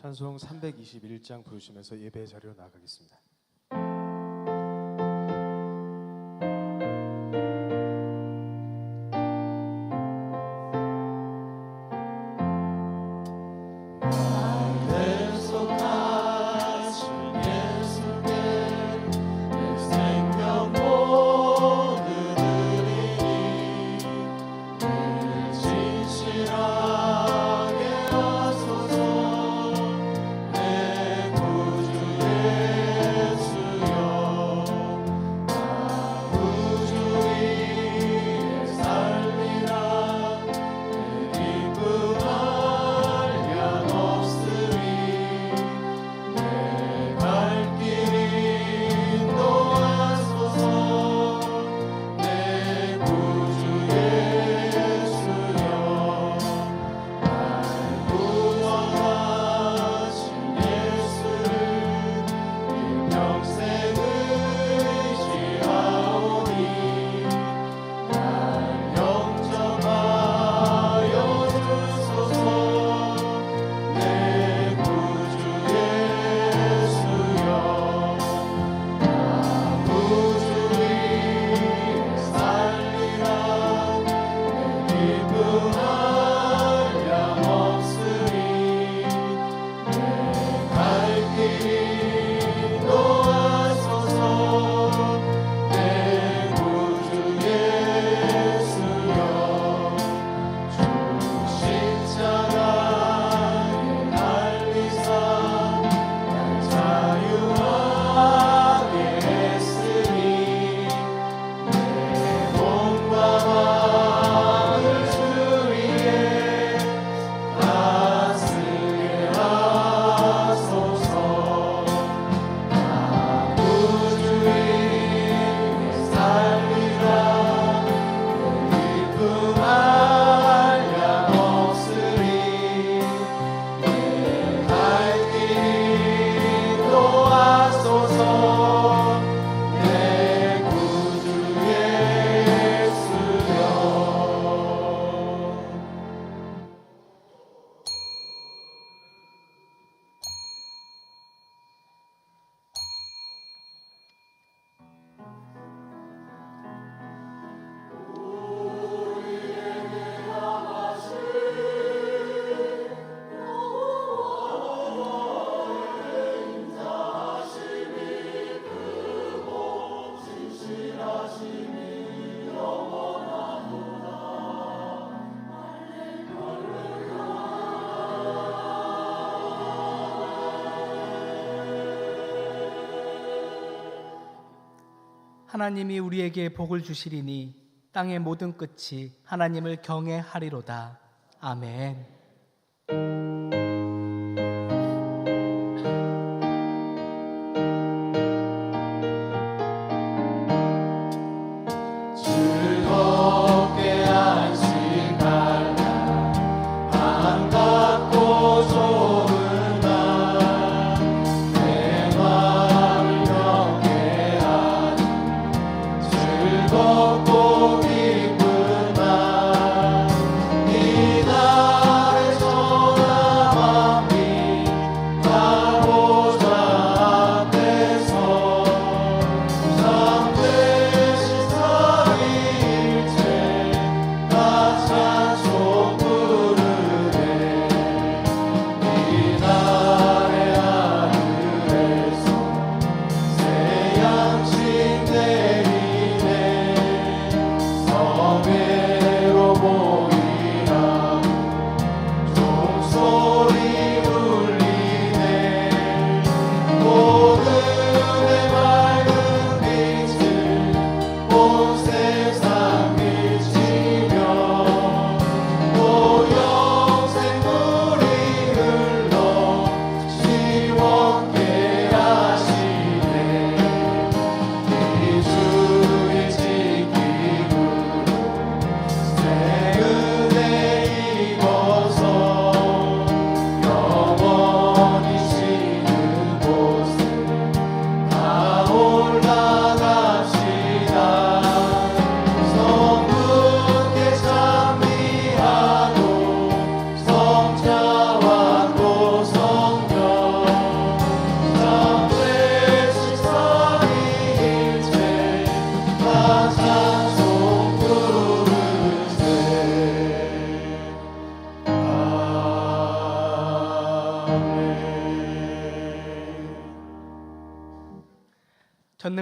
찬송 321장 부르시면서 예배 자리로 나가겠습니다. 하나님이 우리에게 복을 주시리니 땅의 모든 끝이 하나님을 경외하리로다. 아멘. 즐겁게 안식할 날 반갑고 좋은 날 내 마음을 경외하니 즐겁고 기쁜 날 이 날의 전화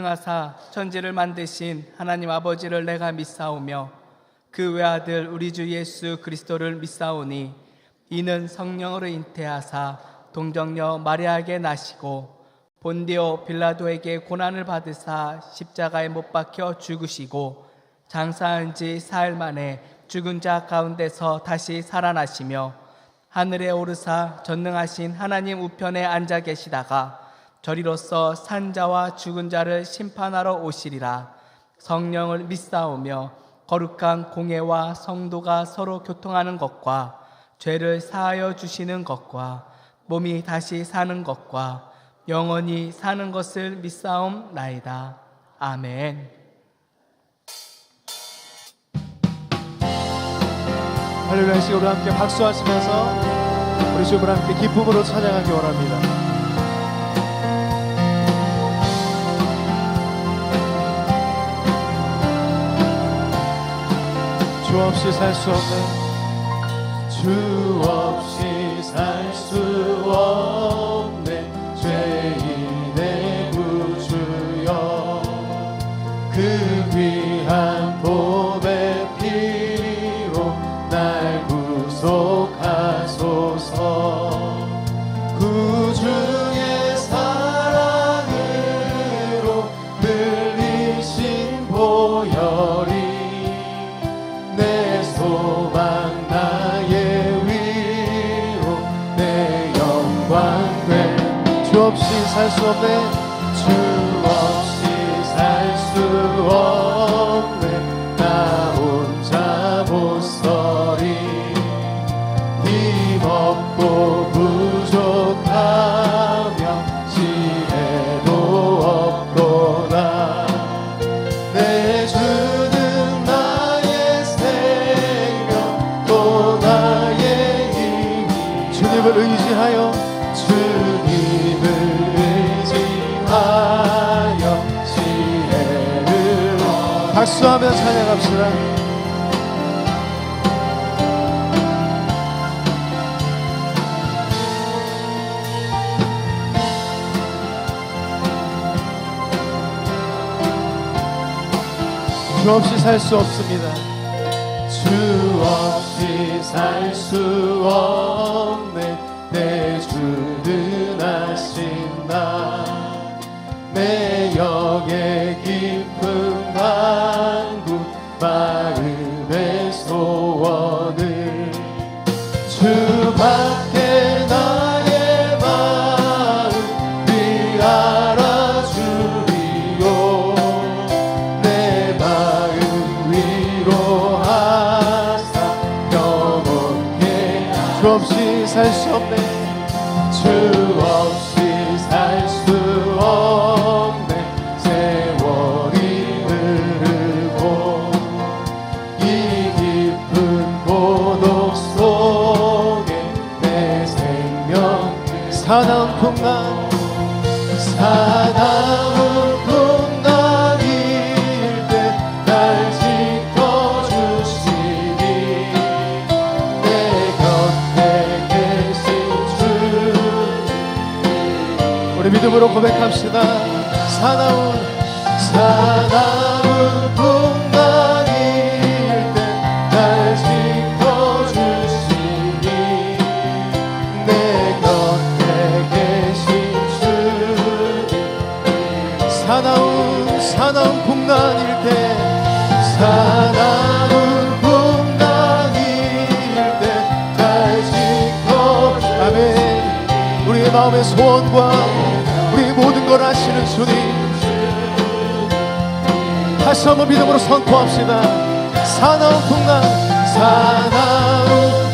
전능하사 천지를 만드신 하나님 아버지를 내가 믿사오며 그 외아들 우리 주 예수 그리스도를 믿사오니 이는 성령으로 잉태하사 동정녀 마리아에게 나시고 본디오 빌라도에게 고난을 받으사 십자가에 못 박혀 죽으시고 장사한 지 사흘 만에 죽은 자 가운데서 다시 살아나시며 하늘에 오르사 전능하신 하나님 우편에 앉아 계시다가 저리로서 산자와 죽은 자를 심판하러 오시리라. 성령을 믿사오며 거룩한 공회와 성도가 서로 교통하는 것과 죄를 사하여 주시는 것과 몸이 다시 사는 것과 영원히 사는 것을 믿사옵나이다. 아멘. 할렐루야. 시간으로 함께 박수하시면서 우리 주님을 함께 기쁨으로 찬양하기 원합니다. 주 없이 살 수 없는 주 없이 살 수 없네 죄인의 구주여 그 귀한 보배 피로 날 구속하소서 구주의 사랑으로 흘리신 보혈이 내 소망 나의 위로 내 영광 돼 주 없이 살 수 없네 주 없이 살 수 없네 나 혼자 못 서리 힘없고 부족하며 지혜도 없도다 내 주는 나의 생명 또 나의 힘이 주님을 의지하여 주님을 의지하여 지혜를 박수하며 찬양합시다. 주 없이 살 수 없습니다. 주 없이 살 수 없네 내 주는 하신다 내 영의 깊은 간구 마음의 소원을 주밖에 나의 마음을 알아주리요 내 마음 위로하사 영원케 주 없이 살 수 없네 주 없이 살 수 없네 세월이 흐르고 이 깊은 고독 속에 내 생명 사나운 풍랑 사나운 풍랑일 때 날 지켜주시니 내 곁에 계신 주 우리 믿음으로 고백합시다. 사나운 풍랑일 때 날 지켜주시니 내 곁에 계신 주 사나운 풍랑일 때 사나운 풍랑일 때 날 지켜주시니 아멘. 우리의 마음의 소원과 우리의 모든 걸 아시는 주님 다시 한번 믿음으로 선포합시다. 사나운 풍랑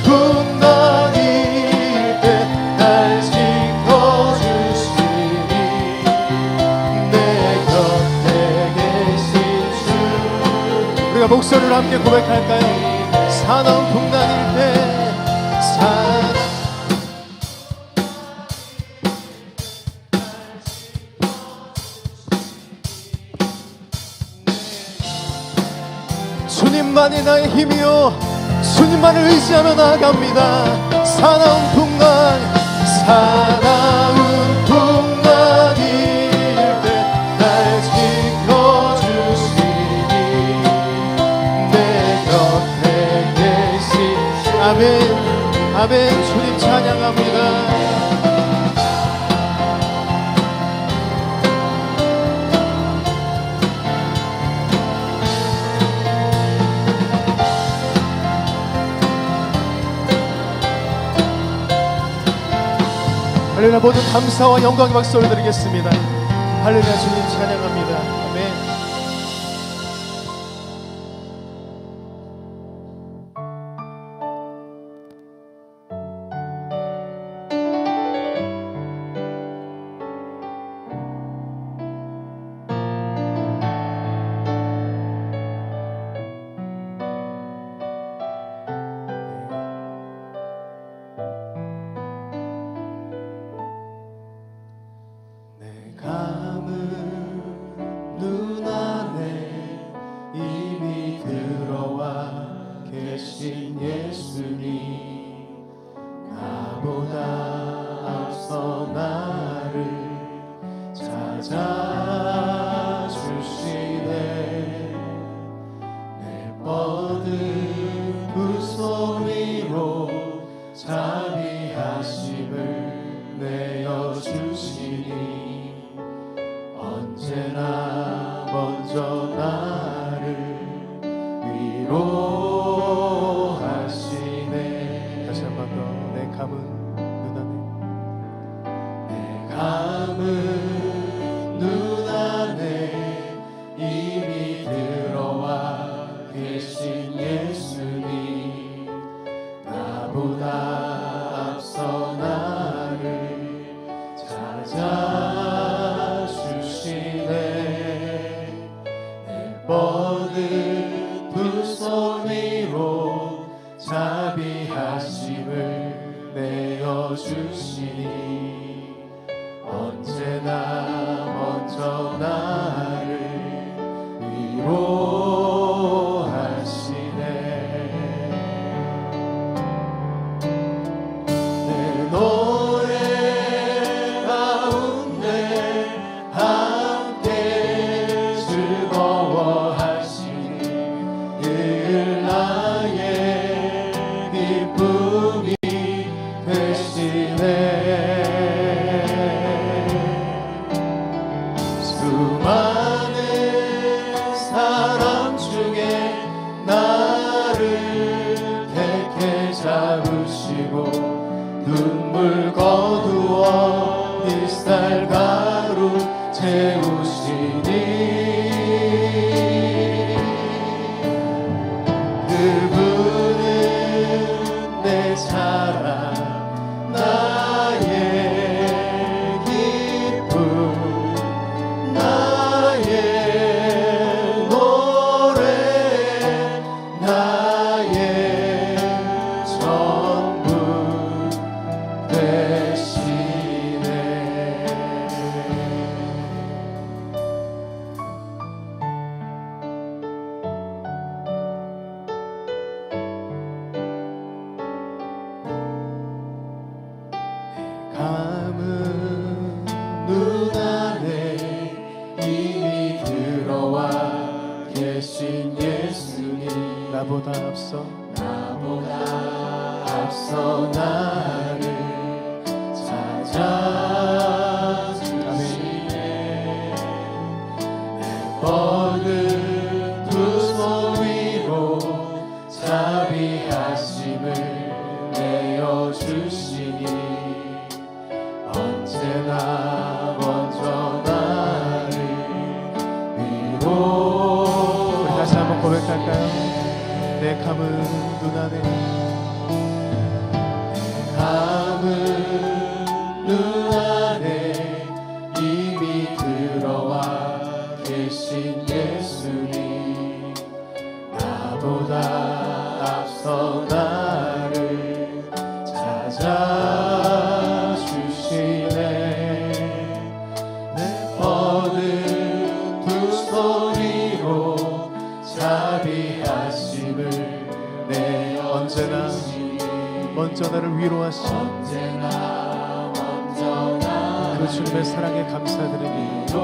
풍랑일 때 날 지켜주시니 내 곁에 계신 주 우리가 목소리를 함께 고백할까요? 사나운 풍랑일 때 주님만이 나의 힘이요 주님만을 의지하며 나아갑니다. 사나운 풍랑일 때 날 아멘. 주님 찬양합니다. 할렐루야. 모든 감사와 영광의 박수 올려드리겠습니다. 할렐루야. 주님 찬양합니다. 아멘. 눈 안에 이미 들어와 계신 예수님, 나보다 앞서 나를 찾아주시네. 내 뻗은 두 손 위로 자비하심을 내어주시니 언제나 먼저 나를 위로하시네. 다시 한 번 더. 내 감은 눈 안에 이미 들어와 계신 예수님, 나보다 앞서 나를 찾아주시네. 내 뻗은 두 손 위로 자비하심을 내어주시니 언제나 먼저 나를 위로하시네. 내 노래 가운데 함께 즐거워하시니 늘 나의 기쁨이 되시네. 수많은 사람 중에 나를 택해 잡으시고 눈물 거두어 햇살 가루 채우시니 그분은 내 사랑 나의 기쁨 나의 노래 나의 전부 되시네. 감은 눈 안에 이미 들어와 계신 예수님, 나보다 앞서 나를 찾아주시네. 내 뻗은 두 손 위로 자비하심을 내어주시니 언제나 먼저 나를 위로. 우리 다시 한번 고백할까요? 내 감은 눈 안에 눈 안에 이미 들어와 계신 예수님, 나보다 앞서 나를 찾아주시네. 내 뻗은 두 손 위로 자비하심을 언제나 먼저 나를 위로하시고 그 주님의 사랑에 감사드립니다.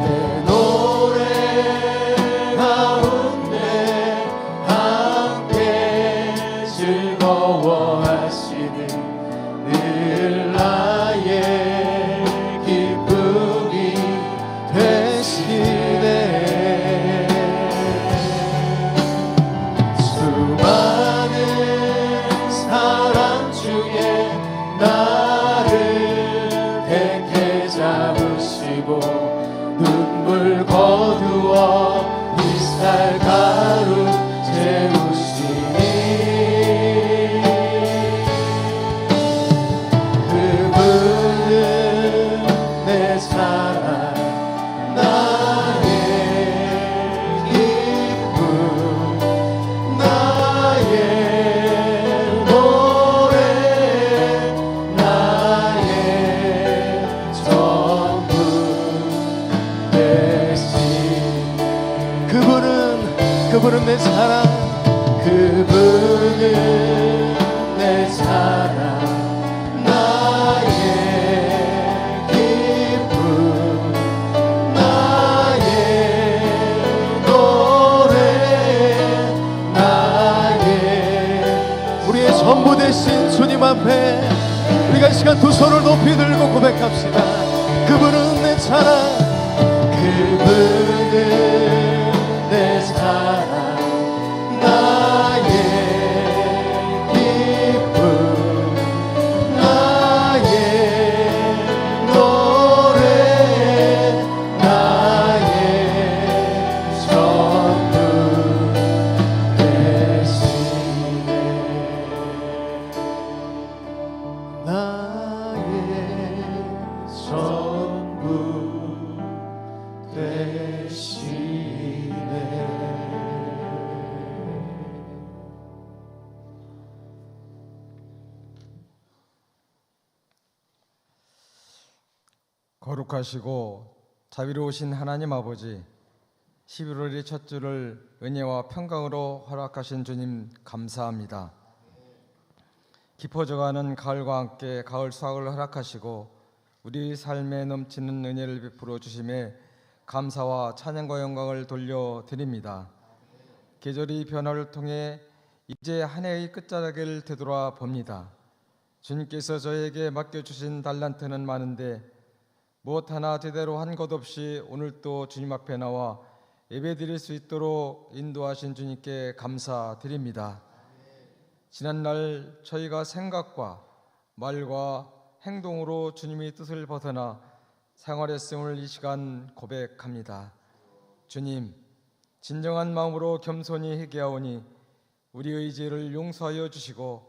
내 노래 주시고 눈물 거두어 햇살 가루 채우시니 그분은 내 사랑 나의 기쁨 나의 노래 나의 전부 되시네 그분은 내 사랑, 그분은 내 사랑 나의 기쁨 나의 노래 나의 우리의 전부 되신 주님 앞에 우리가 이 시간 두 손을 높이 들고 고백합시다. 그분은 내 사랑, 그분은 내 사랑 나의 기쁨 나의 노래 나의 전부 되시네 나의 전부 되시네. 거룩하시고 자비로우신 하나님 아버지, 11월의 첫 주를 은혜와 평강으로 허락하신 주님 감사합니다. 깊어져가는 가을과 함께 가을 수확을 허락하시고 우리 삶에 넘치는 은혜를 베풀어 주심에 감사와 찬양과 영광을 돌려드립니다. 계절의 변화를 통해 이제 한 해의 끝자락을 되돌아 봅니다. 주님께서 저에게 맡겨주신 달란트는 많은데 무엇 하나 제대로 한 것 없이 오늘 또 주님 앞에 나와 예배드릴 수 있도록 인도하신 주님께 감사드립니다. 지난날 저희가 생각과 말과 행동으로 주님의 뜻을 벗어나 생활했음을 이 시간 고백합니다. 주님, 진정한 마음으로 겸손히 회개하오니 우리의 죄를 용서하여 주시고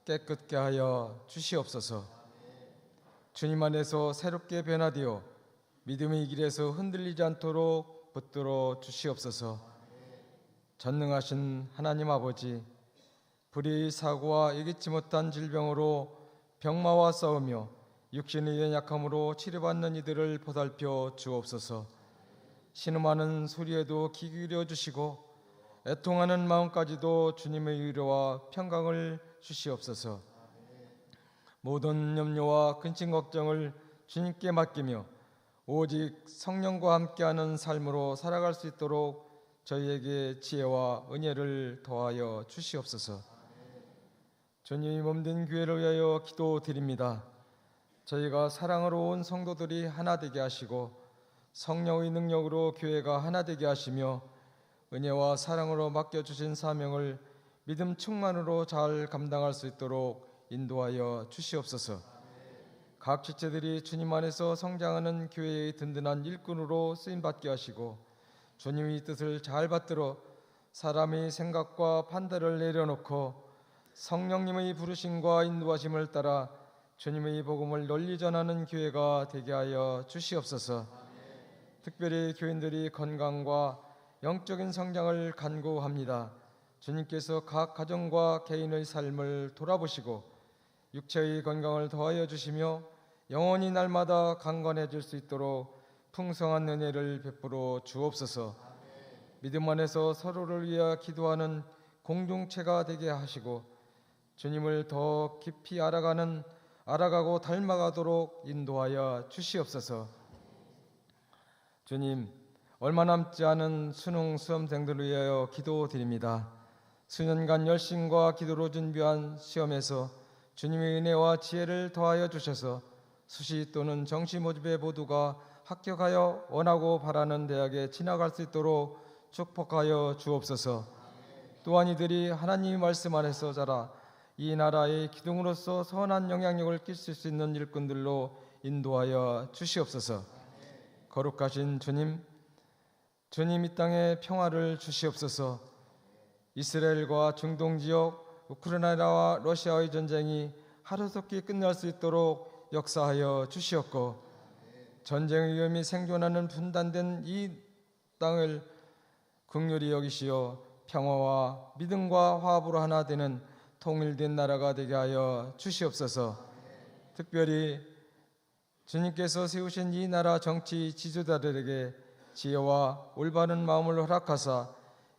깨끗게 하여 주시옵소서. 주님 안에서 새롭게 변화되어 믿음의 길에서 흔들리지 않도록 붙들어 주시옵소서. 전능하신 하나님 아버지, 불의의 사고와 예기치 못한 질병으로 병마와 싸우며 육신의 연약함으로 치료받는 이들을 보살펴 주옵소서. 신음하는 소리에도 귀 기울여 주시고 애통하는 마음까지도 주님의 위로와 평강을 주시옵소서. 모든 염려와 근심 걱정을 주님께 맡기며 오직 성령과 함께하는 삶으로 살아갈 수 있도록 저희에게 지혜와 은혜를 더하여 주시옵소서. 주님이 몸된 교회를 위하여 기도드립니다. 저희가 사랑으로 온 성도들이 하나 되게 하시고 성령의 능력으로 교회가 하나 되게 하시며 은혜와 사랑으로 맡겨주신 사명을 믿음 충만으로 잘 감당할 수 있도록 인도하여 주시옵소서. 각 지체들이 주님 안에서 성장하는 교회의 든든한 일꾼으로 쓰임받게 하시고 주님의 뜻을 잘 받들어 사람의 생각과 판단을 내려놓고 성령님의 부르심과 인도하심을 따라 주님의 복음을 널리 전하는 교회가 되게 하여 주시옵소서. 특별히 교인들이 건강과 영적인 성장을 간구합니다. 주님께서 각 가정과 개인의 삶을 돌아보시고 육체의 건강을 더하여 주시며 영원히 날마다 강건해질 수 있도록 풍성한 은혜를 베풀어 주옵소서. 믿음 안에서 서로를 위해 기도하는 공동체가 되게 하시고 주님을 더 깊이 알아가고 닮아가도록 인도하여 주시옵소서. 주님, 얼마 남지 않은 수능 수험생들을 위하여 기도드립니다. 수년간 열심과 기도로 준비한 시험에서 주님의 은혜와 지혜를 더하여 주셔서 수시 또는 정시 모집의 모두가 합격하여 원하고 바라는 대학에 진학할 수 있도록 축복하여 주옵소서. 또한 이들이 하나님의 말씀 안에서 자라 이 나라의 기둥으로서 선한 영향력을 끼칠 수 있는 일꾼들로 인도하여 주시옵소서. 거룩하신 주님, 주님 이 땅에 평화를 주시옵소서. 이스라엘과 중동 지역, 우크라이나와 러시아의 전쟁이 하루속히 끝날 수 있도록 역사하여 주시옵고, 전쟁의 위험이 생존하는 분단된 이 땅을 긍휼히 여기시어 평화와 믿음과 화합으로 하나 되는 통일된 나라가 되게 하여 주시옵소서. 특별히 주님께서 세우신 이 나라 정치 지도자들에게 지혜와 올바른 마음을 허락하사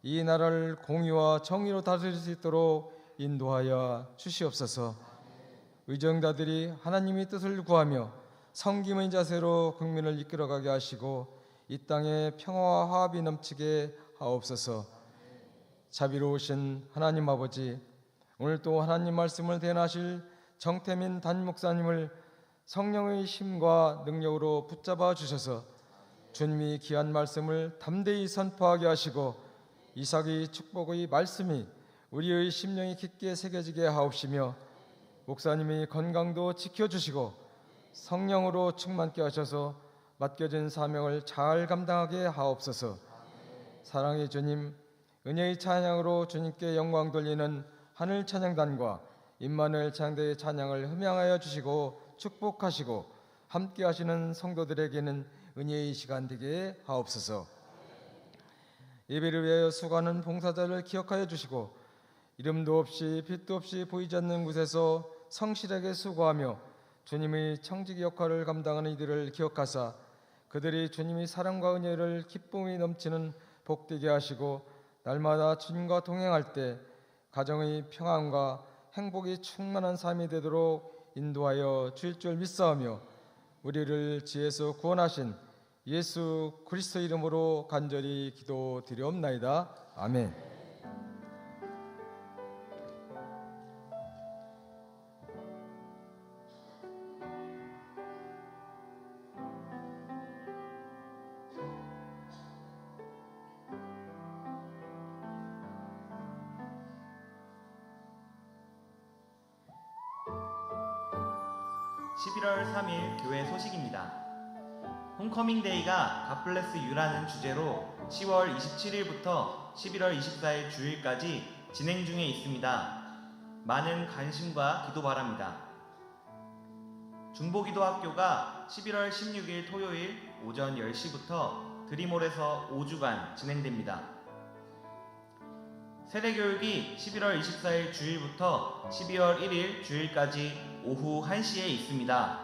이 나라를 공의와 정의로 다스릴 수 있도록 인도하여 주시옵소서. 의정자들이 하나님의 뜻을 구하며 섬김의 자세로 국민을 이끌어가게 하시고 이 땅에 평화와 화합이 넘치게 하옵소서. 자비로우신 하나님 아버지, 오늘 또 하나님 말씀을 대언하실 정태민 담임 목사님을 성령의 힘과 능력으로 붙잡아 주셔서 주님이 귀한 말씀을 담대히 선포하게 하시고 이삭의 축복의 말씀이 우리의 심령이 깊게 새겨지게 하옵시며, 목사님의 건강도 지켜주시고 성령으로 충만케 하셔서 맡겨진 사명을 잘 감당하게 하옵소서. 사랑의 주님, 은혜의 찬양으로 주님께 영광 돌리는 하늘 찬양단과 임마누엘 찬양대의 찬양을 흠양하여 주시고 축복하시고 함께 하시는 성도들에게는 은혜의 시간 되게 하옵소서. 예배를 위하여 수고하는 봉사자를 기억하여 주시고 이름도 없이 빛도 없이 보이지 않는 곳에서 성실하게 수고하며 주님의 청지기 역할을 감당하는 이들을 기억하사 그들이 주님의 사랑과 은혜를 기쁨이 넘치는 복되게 하시고, 날마다 주님과 동행할 때 가정의 평안과 행복이 충만한 삶이 되도록 인도하여 주일 줄 믿사오며, 우리를 지에서 구원하신 예수 그리스도 이름으로 간절히 기도드리옵나이다. 아멘. 11월 3일 교회 소식입니다. 홈커밍데이가 갓블레스 유라는 주제로 10월 27일부터 11월 24일 주일까지 진행 중에 있습니다. 많은 관심과 기도 바랍니다. 중보기도학교가 11월 16일 토요일 오전 10시부터 드림홀에서 5주간 진행됩니다. 세례교육이 11월 24일 주일부터 12월 1일 주일까지 오후 1시에 있습니다.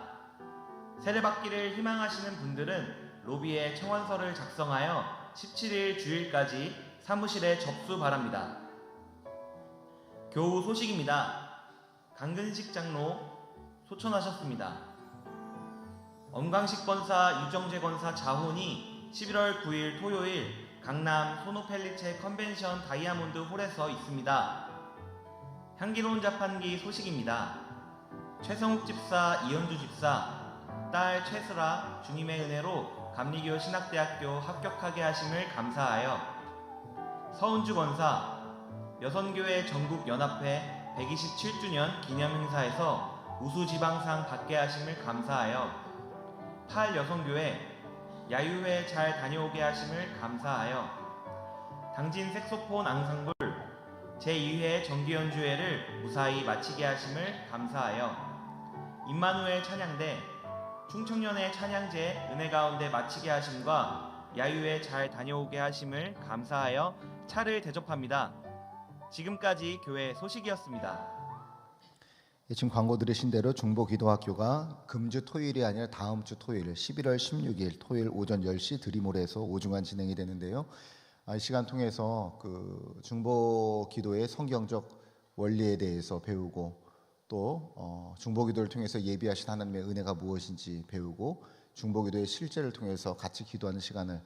세례받기를 희망하시는 분들은 로비에 청원서를 작성하여 17일 주일까지 사무실에 접수 바랍니다. 교우 소식입니다. 강근식 장로 소천하셨습니다. 엄광식 권사, 유정재 권사 자혼이 11월 9일 토요일 강남 소노펠리체 컨벤션 다이아몬드 홀에서 있습니다. 향기로운 자판기 소식입니다. 최성욱 집사, 이현주 집사, 딸 최슬아 주님의 은혜로 감리교 신학대학교 합격하게 하심을 감사하여, 서은주 권사 여선교회 전국연합회 127주년 기념행사에서 우수지방상 받게 하심을 감사하여, 팔여선교회 야유회 잘 다녀오게 하심을 감사하여, 당진 색소폰 앙상블 제2회 정기연주회를 무사히 마치게 하심을 감사하여, 임마누엘 찬양대 충청년의 찬양제 은혜 가운데 마치게 하심과 야유회 잘 다녀오게 하심을 감사하여 차를 대접합니다. 지금까지 교회 소식이었습니다. 지금 광고 들으신 대로 중보기도학교가 금주 토요일이 아니라 다음 주 토요일 11월 16일 토요일 오전 10시 드림홀에서 5주간 진행이 되는데요. 이 시간 통해서 그 중보기도의 성경적 원리에 대해서 배우고, 또 중보기도를 통해서 예비하신 하나님의 은혜가 무엇인지 배우고, 중보기도의 실제를 통해서 같이 기도하는 시간을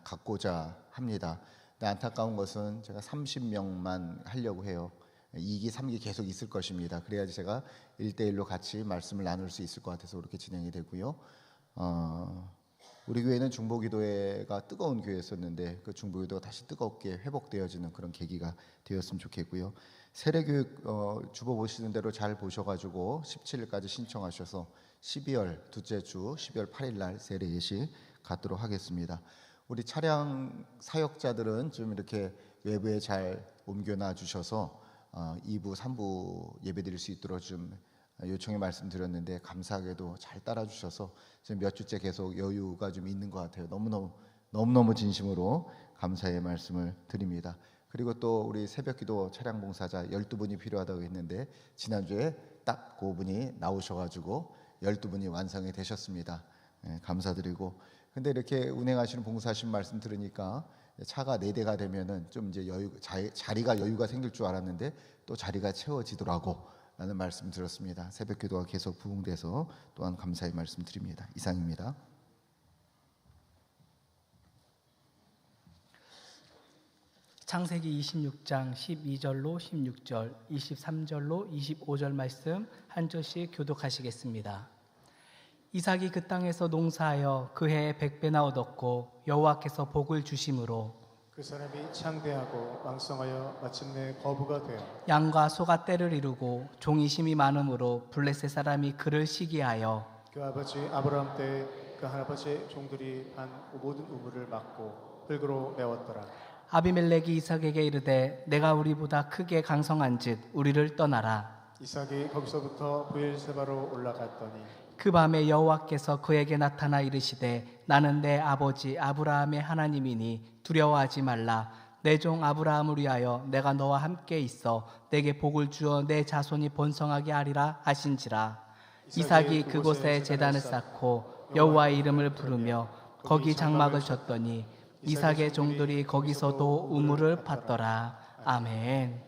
갖고자 합니다. 근데 안타까운 것은 제가 30명만 하려고 해요. 2기, 3기 계속 있을 것입니다. 그래야지 제가 1대1로 같이 말씀을 나눌 수 있을 것 같아서 그렇게 진행이 되고요. 우리 교회는 중보기도회가 뜨거운 교회였었는데 그 중보기도가 다시 뜨겁게 회복되어지는 그런 계기가 되었으면 좋겠고요. 세례교육 주보 보시는 대로 잘 보셔가지고 17일까지 신청하셔서 12월 둘째 주 12월 8일 날 세례 예식 갖도록 하겠습니다. 우리 차량 사역자들은 좀 이렇게 외부에 잘 옮겨놔 주셔서 2부, 3부 예배드릴 수 있도록 좀 요청의 말씀드렸는데 감사하게도 잘 따라주셔서 지금 몇 주째 계속 여유가 좀 있는 것 같아요. 너무너무 진심으로 감사의 말씀을 드립니다. 그리고 또 우리 새벽기도 차량 봉사자 12분이 필요하다고 했는데 지난주에 딱 5분이 나오셔가지고 12분이 완성이 되셨습니다. 감사드리고, 근데 이렇게 운행하시는 봉사하신 말씀 들으니까 차가 4대가 되면은 좀 이제 자리가 여유가 생길 줄 알았는데 또 자리가 채워지더라고 라는 말씀 들었습니다. 새벽기도가 계속 부흥돼서 또한 감사의 말씀 드립니다. 이상입니다. 창세기 26장 12절로 16절, 23절로 25절 말씀 한 절씩 교독하시겠습니다. 이삭이 그 땅에서 농사하여 그 해에 100배나 얻었고 여호와께서 복을 주심으로 그 사람이 창대하고 왕성하여 마침내 거부가 되어 양과 소가 때를 이루고 종이 심이 많음으로 블레셋 사람이 그를 시기하여 그 아버지 아브라함 때 그 할아버지의 종들이 반 모든 우물을 막고 흙으로 메웠더라. 아비멜렉이 이삭에게 이르되 내가 우리보다 크게 강성한즉 우리를 떠나라. 이삭이 거기서부터 브엘세바로 올라갔더니 그 밤에 여호와께서 그에게 나타나 이르시되 나는 내 아버지 아브라함의 하나님이니 두려워하지 말라. 내 종 아브라함을 위하여 내가 너와 함께 있어 내게 복을 주어 내 자손이 번성하게 하리라 하신지라. 이삭이 그곳에 제단을 쌓고 여호와의 이름을 부르며 거기 장막을 쳤더니 이삭의 종들이 거기서도 우물을 팠더라. 아멘.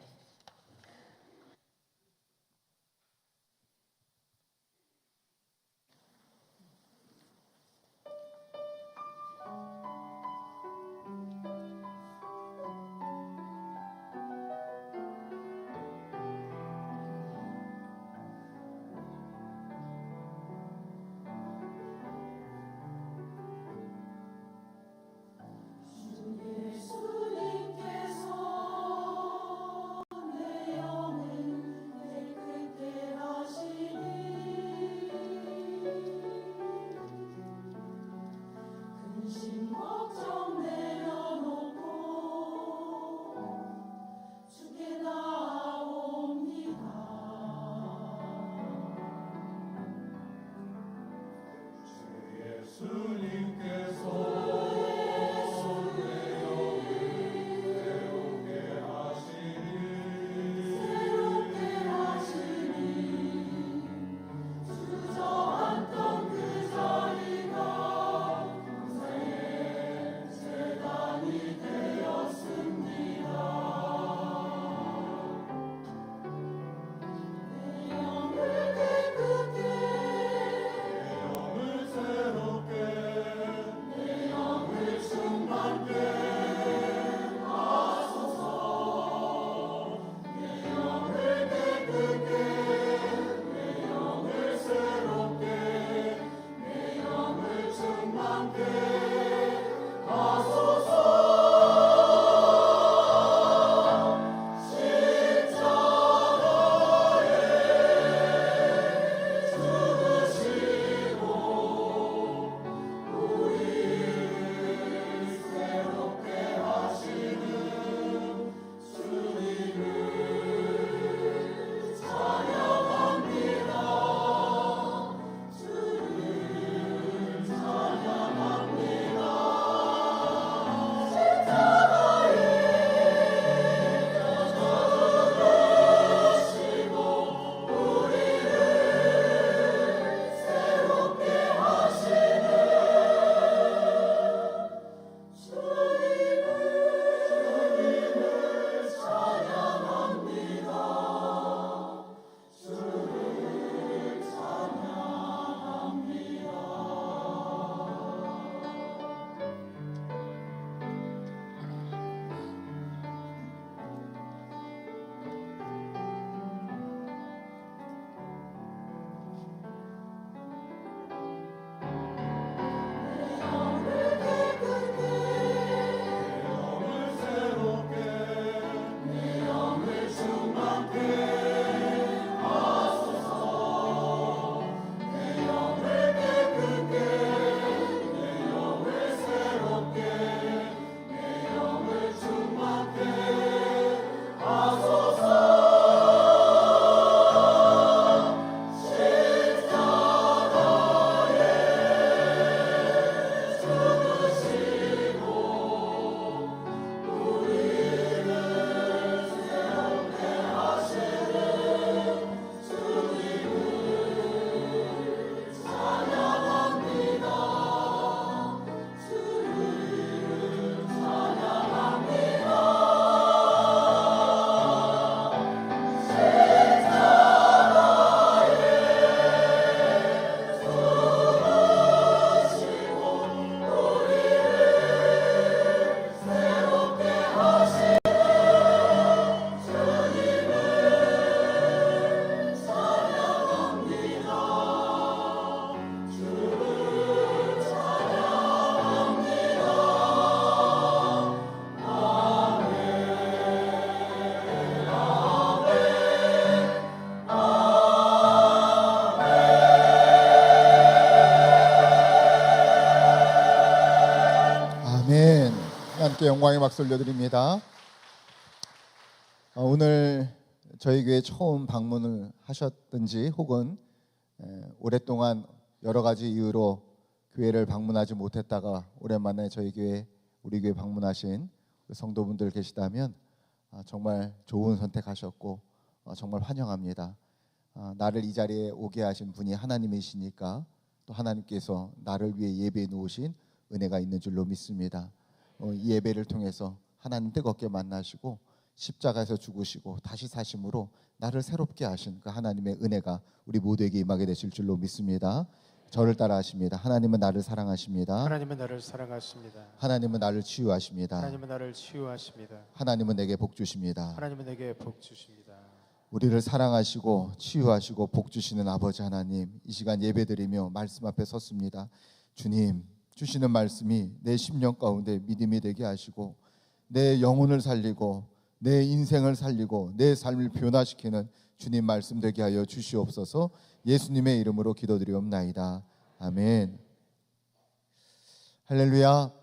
하나님께 영광의 박수 올려드립니다. 오늘 저희 교회 처음 방문을 하셨든지 혹은 오랫동안 여러 가지 이유로 교회를 방문하지 못했다가 오랜만에 우리 교회 방문하신 성도분들 계시다면 정말 좋은 선택하셨고 정말 환영합니다. 나를 이 자리에 오게 하신 분이 하나님이시니까 또 하나님께서 나를 위해 예배해 놓으신 은혜가 있는 줄로 믿습니다. 이 예배를 통해서 하나님 뜨겁게 만나시고 십자가에서 죽으시고 다시 사심으로 나를 새롭게 하신 그 하나님의 은혜가 우리 모두에게 임하게 되실 줄로 믿습니다. 저를 따라 하십니다. 하나님은 나를 사랑하십니다. 하나님은 나를 사랑하십니다. 하나님은 나를 치유하십니다. 하나님은 나를 치유하십니다. 하나님은 내게 복 주십니다. 하나님은 내게 복 주십니다. 우리를 사랑하시고 치유하시고 복 주시는 아버지 하나님, 이 시간 예배드리며 말씀 앞에 섰습니다. 주님, 주시는 말씀이 내 심령 가운데 믿음이 되게 하시고 내 영혼을 살리고 내 인생을 살리고 내 삶을 변화시키는 주님 말씀 되게 하여 주시옵소서. 예수님의 이름으로 기도드리옵나이다. 아멘. 할렐루야.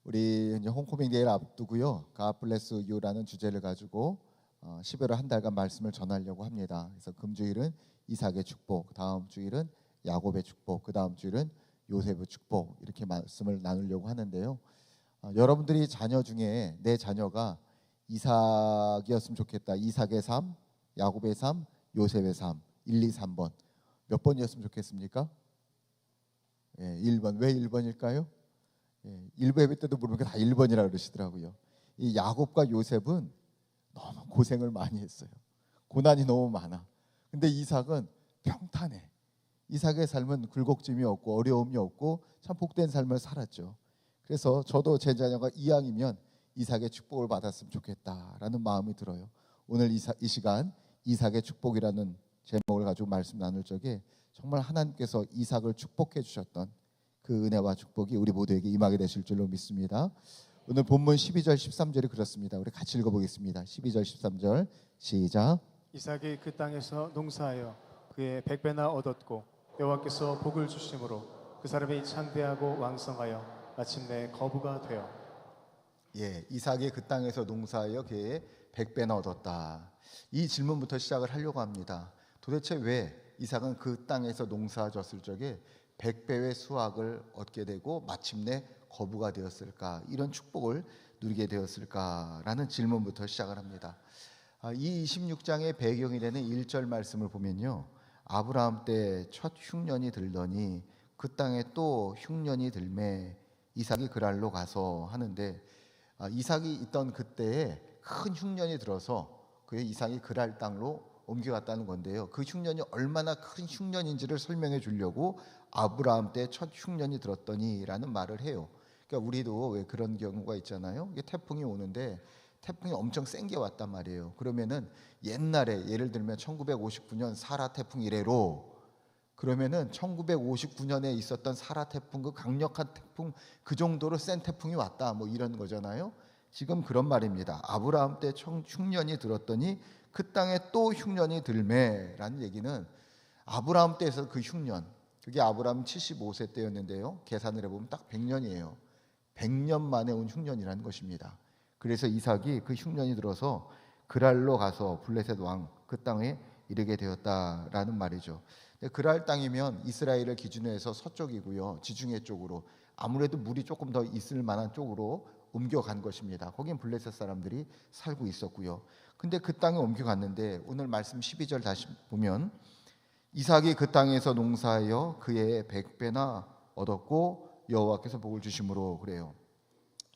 우리 이제 홈커밍 데이를 앞두고요, God bless you라는 주제를 가지고 11월 한 달간 말씀을 전하려고 합니다. 그래서 금주일은 이삭의 축복, 다음 주일은 야곱의 축복, 그 다음 주일은 요셉의 축복, 이렇게 말씀을 나누려고 하는데요. 여러분들이 자녀 중에 내 자녀가 이삭이었으면 좋겠다. 이삭의 삶, 야곱의 삶, 요셉의 삶, 1, 2, 3번 몇 번이었으면 좋겠습니까? 1번. 왜 1번일까요? 일부 예배 때도 물으니까 다 1번이라고 그러시더라고요. 이 야곱과 요셉은 너무 고생을 많이 했어요. 고난이 너무 많아. 근데 이삭은 평탄해. 이삭의 삶은 굴곡짐이 없고 어려움이 없고 참 복된 삶을 살았죠. 그래서 저도 제 자녀가 이왕이면 이삭의 축복을 받았으면 좋겠다라는 마음이 들어요. 오늘 이 시간 이삭의 축복이라는 제목을 가지고 말씀 나눌 적에 정말 하나님께서 이삭을 축복해 주셨던 그 은혜와 축복이 우리 모두에게 임하게 되실 줄로 믿습니다. 오늘 본문 12절 13절이 그렇습니다. 우리 같이 읽어보겠습니다. 12절 13절 시작. 이삭이 그 땅에서 농사하여 그의 100배나 얻었고 여호와께서 복을 주심으로 그 사람이 창대하고 왕성하여 마침내 거부가 되어. 이삭이 그 땅에서 농사하여 그의 100배나 얻었다. 이 질문부터 시작을 하려고 합니다. 도대체 왜 이삭은 그 땅에서 농사졌을 적에 100배의 수확을 얻게 되고 마침내 거부가 되었을까? 이런 축복을 누리게 되었을까라는 질문부터 시작을 합니다. 이 26장의 배경이 되는 1절 말씀을 보면요, 아브라함 때 첫 흉년이 들더니 그 땅에 또 흉년이 들매 이삭이 그랄로 가서 하는데, 이삭이 있던 그때에 큰 흉년이 들어서 그 이삭이 그랄 땅으로 옮겨갔다는 건데요. 그 흉년이 얼마나 큰 흉년인지를 설명해 주려고 아브라함 때 첫 흉년이 들었더니라는 말을 해요. 그러니까 우리도 왜 그런 경우가 있잖아요. 이게 태풍이 오는데 태풍이 엄청 센 게 왔단 말이에요. 그러면은 옛날에 예를 들면 1959년 사라 태풍 이래로, 그러면은 1959년에 있었던 사라 태풍, 그 강력한 태풍, 그 정도로 센 태풍이 왔다, 뭐 이런 거잖아요. 지금 그런 말입니다. 아브라함 때 흉년이 들었더니 그 땅에 또 흉년이 들매라는 얘기는 아브라함 때에서 그 흉년, 그게 아브라함 75세 때였는데요, 계산을 해보면 딱 100년이에요. 100년 만에 온 흉년이라는 것입니다. 그래서 이삭이 그 흉년이 들어서 그랄로 가서 블레셋 왕 그 땅에 이르게 되었다라는 말이죠. 그랄 땅이면 이스라엘을 기준으로 해서 서쪽이고요, 지중해 쪽으로, 아무래도 물이 조금 더 있을 만한 쪽으로 옮겨간 것입니다. 거긴 블레셋 사람들이 살고 있었고요. 근데 그 땅에 옮겨갔는데 오늘 말씀 12절 다시 보면 이삭이 그 땅에서 농사하여 그의 100배나 얻었고 여호와께서 복을 주심으로, 그래요.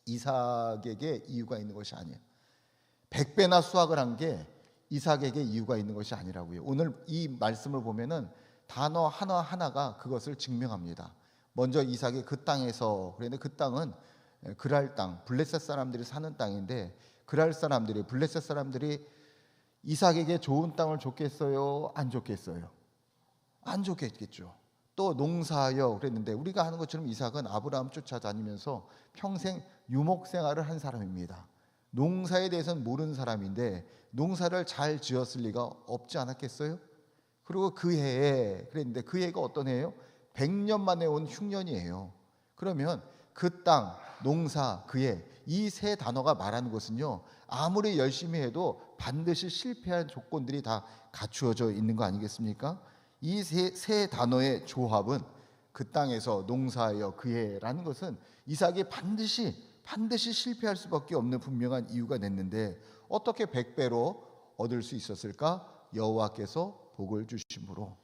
이삭에게 이유가 있는 것이 아니에요. 100배나 수확을 한 게 이삭에게 이유가 있는 것이 아니라고요. 오늘 이 말씀을 보면은 단어 하나하나가 그것을 증명합니다. 먼저 이삭이 그 땅에서, 그런데 그 땅은 그랄 땅, 블레셋 사람들이 사는 땅인데, 그랄 사람들이, 블레셋 사람들이 이삭에게 좋은 땅을 줬겠어요? 안 줬겠어요? 안 줬겠죠. 또 농사하여 그랬는데, 우리가 하는 것처럼 이삭은 아브라함 쫓아다니면서 평생 유목 생활을 한 사람입니다. 농사에 대해서는 모르는 사람인데 농사를 잘 지었을 리가 없지 않았겠어요? 그리고 그 해에 그랬는데, 그 해가 어떤 해예요? 100년 만에 온 흉년이에요. 그러면 그 땅, 농사, 그의 이 세 단어가 말하는 것은요, 아무리 열심히 해도 반드시 실패한 조건들이 다 갖추어져 있는 거 아니겠습니까? 이 세 단어의 조합은 그 땅에서 농사하여 그의라는 것은 이삭이 반드시 실패할 수밖에 없는 분명한 이유가 됐는데 어떻게 100배로 얻을 수 있었을까? 여호와께서 복을 주심으로,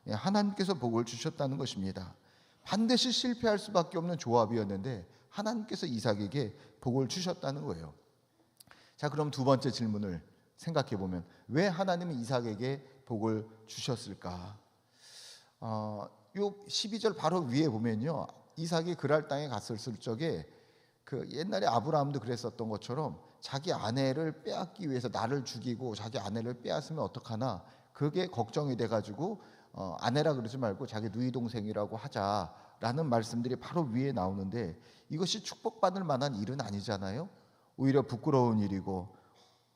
하나님께서 복을 주셨다는 것입니다. 반드시 실패할 수밖에 없는 조합이었는데 하나님께서 이삭에게 복을 주셨다는 거예요. 자, 그럼 두 번째 질문을 생각해 보면 왜 하나님이 이삭에게 복을 주셨을까? 요 12절 바로 위에 보면요, 이삭이 그랄 땅에 갔었을 적에 그 옛날에 아브라함도 그랬었던 것처럼 자기 아내를 빼앗기 위해서 나를 죽이고 자기 아내를 빼앗으면 어떡하나, 그게 걱정이 돼가지고 아내라 그러지 말고 자기 누이 동생이라고 하자라는 말씀들이 바로 위에 나오는데, 이것이 축복받을 만한 일은 아니잖아요. 오히려 부끄러운 일이고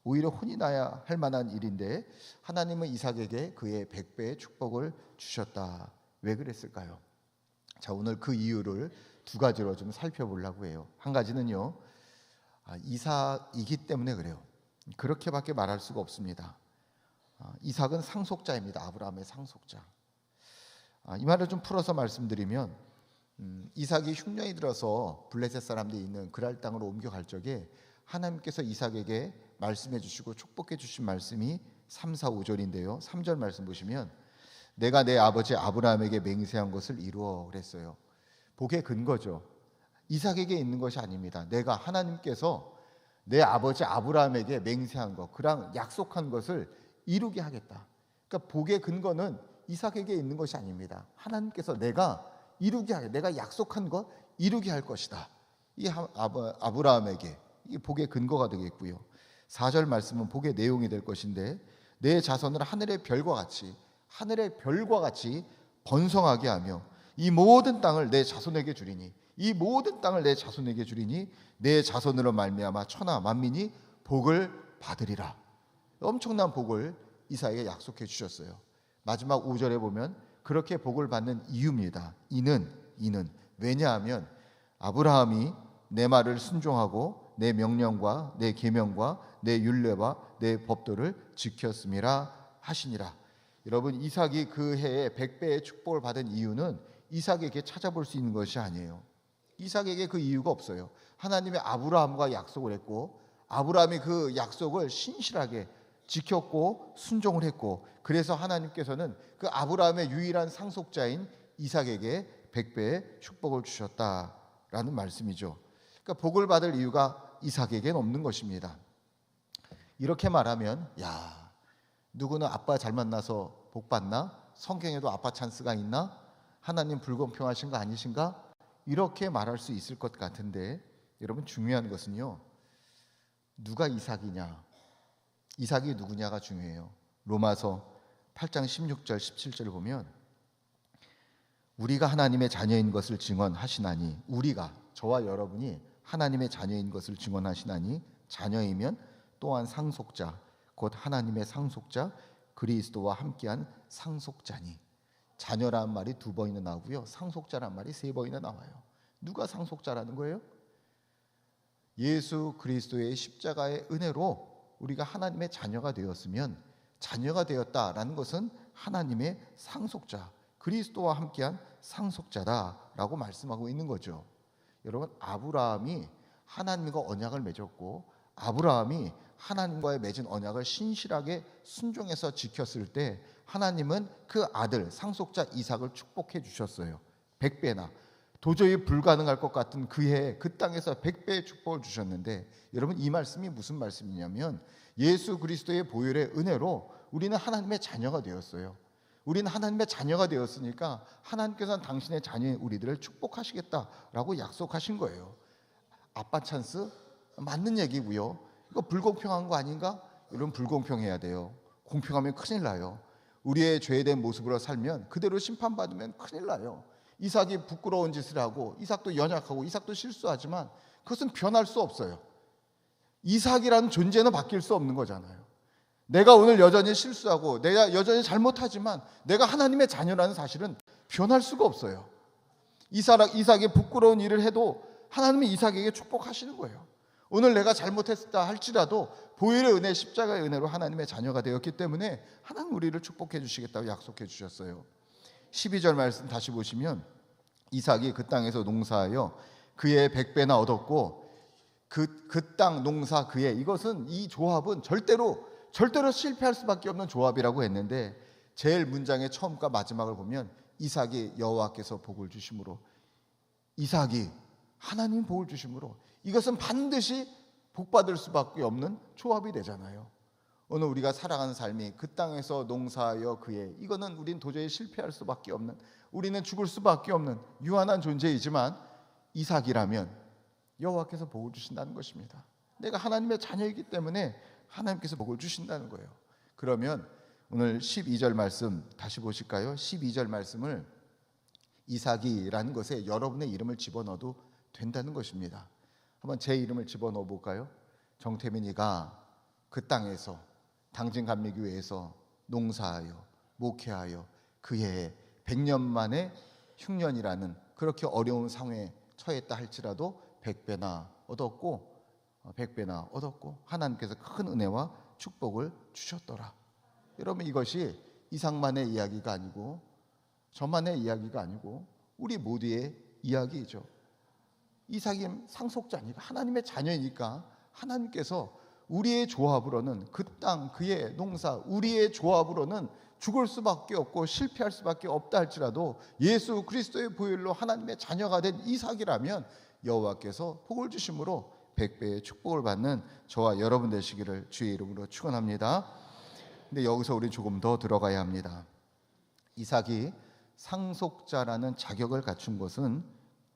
오히려 혼이 나야 할 만한 일인데 하나님은 이삭에게 그의 100배의 축복을 주셨다. 왜 그랬을까요? 자, 오늘 그 이유를 두 가지로 좀 살펴보려고 해요. 한 가지는요, 이삭이기 때문에 그래요. 그렇게밖에 말할 수가 없습니다. 이삭은 상속자입니다. 아브라함의 상속자. 이 말을 좀 풀어서 말씀드리면, 이삭이 흉년이 들어서 블레셋 사람들이 있는 그랄 땅으로 옮겨갈 적에 하나님께서 이삭에게 말씀해 주시고 축복해 주신 말씀이 3, 4, 5절인데요 3절 말씀 보시면 내가 내 아버지 아브라함에게 맹세한 것을 이루어 그랬어요. 복의 근거죠. 이삭에게 있는 것이 아닙니다. 내가 하나님께서 내 아버지 아브라함에게 맹세한 것, 그랑 약속한 것을 이루게 하겠다. 그러니까 복의 근거는 이삭에게 있는 것이 아닙니다. 하나님께서 내가 이루게 하게, 내가 약속한 것 이루게 할 것이다. 이 아브라함에게 이 복의 근거가 되겠고요. 4절 말씀은 복의 내용이 될 것인데, 내 자손을 하늘의 별과 같이 번성하게 하며 이 모든 땅을 내 자손에게 주리니, 이 모든 땅을 내 자손에게 주리니 내 자손으로 말미암아 천하 만민이 복을 받으리라. 엄청난 복을 이삭에게 약속해 주셨어요. 마지막 5절에 보면 그렇게 복을 받는 이유입니다. 이는 왜냐하면 아브라함이 내 말을 순종하고 내 명령과 내 계명과 내 율례와 내 법도를 지켰음이라 하시니라. 여러분, 이삭이 그 해에 100배의 축복을 받은 이유는 이삭에게 찾아볼 수 있는 것이 아니에요. 이삭에게 그 이유가 없어요. 하나님이 아브라함과 약속을 했고 아브라함이 그 약속을 신실하게 지켰고 순종을 했고, 그래서 하나님께서는 그 아브라함의 유일한 상속자인 이삭에게 100배의 축복을 주셨다라는 말씀이죠. 그러니까 복을 받을 이유가 이삭에게는 없는 것입니다. 이렇게 말하면, 야, 누구는 아빠 잘 만나서 복 받나? 성경에도 아빠 찬스가 있나? 하나님 불공평하신 거 아니신가? 이렇게 말할 수 있을 것 같은데, 여러분, 중요한 것은요, 누가 이삭이냐, 이삭이 누구냐가 중요해요. 로마서 8장 16절 17절을 보면 우리가 하나님의 자녀인 것을 증언하시나니, 우리가, 저와 여러분이 하나님의 자녀인 것을 증언하시나니 자녀이면 또한 상속자 곧 하나님의 상속자 그리스도와 함께한 상속자니. 자녀라는 말이 2번이나 나오고요, 상속자라는 말이 3번이나 나와요. 누가 상속자라는 거예요? 예수 그리스도의 십자가의 은혜로 우리가 하나님의 자녀가 되었으면, 자녀가 되었다라는 것은 하나님의 상속자, 그리스도와 함께한 상속자다라고 말씀하고 있는 거죠. 여러분, 아브라함이 하나님과 언약을 맺었고 아브라함이 하나님과의 맺은 언약을 신실하게 순종해서 지켰을 때 하나님은 그 아들 상속자 이삭을 축복해 주셨어요. 100배나. 도저히 불가능할 것 같은 그 해에 그 땅에서 100배의 축복을 주셨는데, 여러분, 이 말씀이 무슨 말씀이냐면 예수 그리스도의 보혈의 은혜로 우리는 하나님의 자녀가 되었어요. 우리는 하나님의 자녀가 되었으니까 하나님께서는 당신의 자녀인 우리들을 축복하시겠다라고 약속하신 거예요. 아빠 찬스 맞는 얘기고요. 이거 불공평한 거 아닌가? 여러분, 불공평해야 돼요. 공평하면 큰일 나요. 우리의 죄된 모습으로 살면 그대로 심판받으면 큰일 나요. 이삭이 부끄러운 짓을 하고 이삭도 연약하고 이삭도 실수하지만 그것은 변할 수 없어요. 이삭이라는 존재는 바뀔 수 없는 거잖아요. 내가 오늘 여전히 실수하고 내가 여전히 잘못하지만 내가 하나님의 자녀라는 사실은 변할 수가 없어요. 이삭이 부끄러운 일을 해도 하나님은 이삭에게 축복하시는 거예요. 오늘 내가 잘못했다 할지라도 보혈의 은혜, 십자가의 은혜로 하나님의 자녀가 되었기 때문에 하나님 우리를 축복해 주시겠다고 약속해 주셨어요. 12절 말씀 다시 보시면 이삭이 그 땅에서 농사하여 그의 100배나 얻었고 그 땅 농사 그의, 이것은 이 조합은 절대로 실패할 수밖에 없는 조합이라고 했는데 제일 문장의 처음과 마지막을 보면 이삭이 여호와께서 복을 주심으로, 이삭이 하나님 복을 주심으로, 이것은 반드시 복받을 수밖에 없는 조합이 되잖아요. 오늘 우리가 살아가는 삶이 그 땅에서 농사하여 그의, 이거는 우린 도저히 실패할 수밖에 없는, 우리는 죽을 수밖에 없는 유한한 존재이지만 이삭이라면 여호와께서 복을 주신다는 것입니다. 내가 하나님의 자녀이기 때문에 하나님께서 복을 주신다는 거예요. 그러면 오늘 12절 말씀 다시 보실까요? 12절 말씀을 이삭이라는 것에 여러분의 이름을 집어넣어도 된다는 것입니다. 한번 제 이름을 집어넣어 볼까요? 정태민이가 그 땅에서 당진감리교회에서 농사하여 목회하여 그의 100년 만에 흉년이라는 그렇게 어려운 상황에 처했다 할지라도 100배나 얻었고 하나님께서 큰 은혜와 축복을 주셨더라. 여러분, 이것이 이삭만의 이야기가 아니고 저만의 이야기가 아니고 우리 모두의 이야기이죠. 이삭이 상속자니까, 하나님의 자녀이니까 하나님께서 우리의 조합으로는 그 땅 그의 농사, 우리의 조합으로는 죽을 수밖에 없고 실패할 수밖에 없다 할지라도 예수 그리스도의 보혈로 하나님의 자녀가 된 이삭이라면 여호와께서 복을 주심으로 100배의 축복을 받는 저와 여러분 되시기를 주의 이름으로 축원합니다. 근데 여기서 우리 조금 더 들어가야 합니다. 이삭이 상속자라는 자격을 갖춘 것은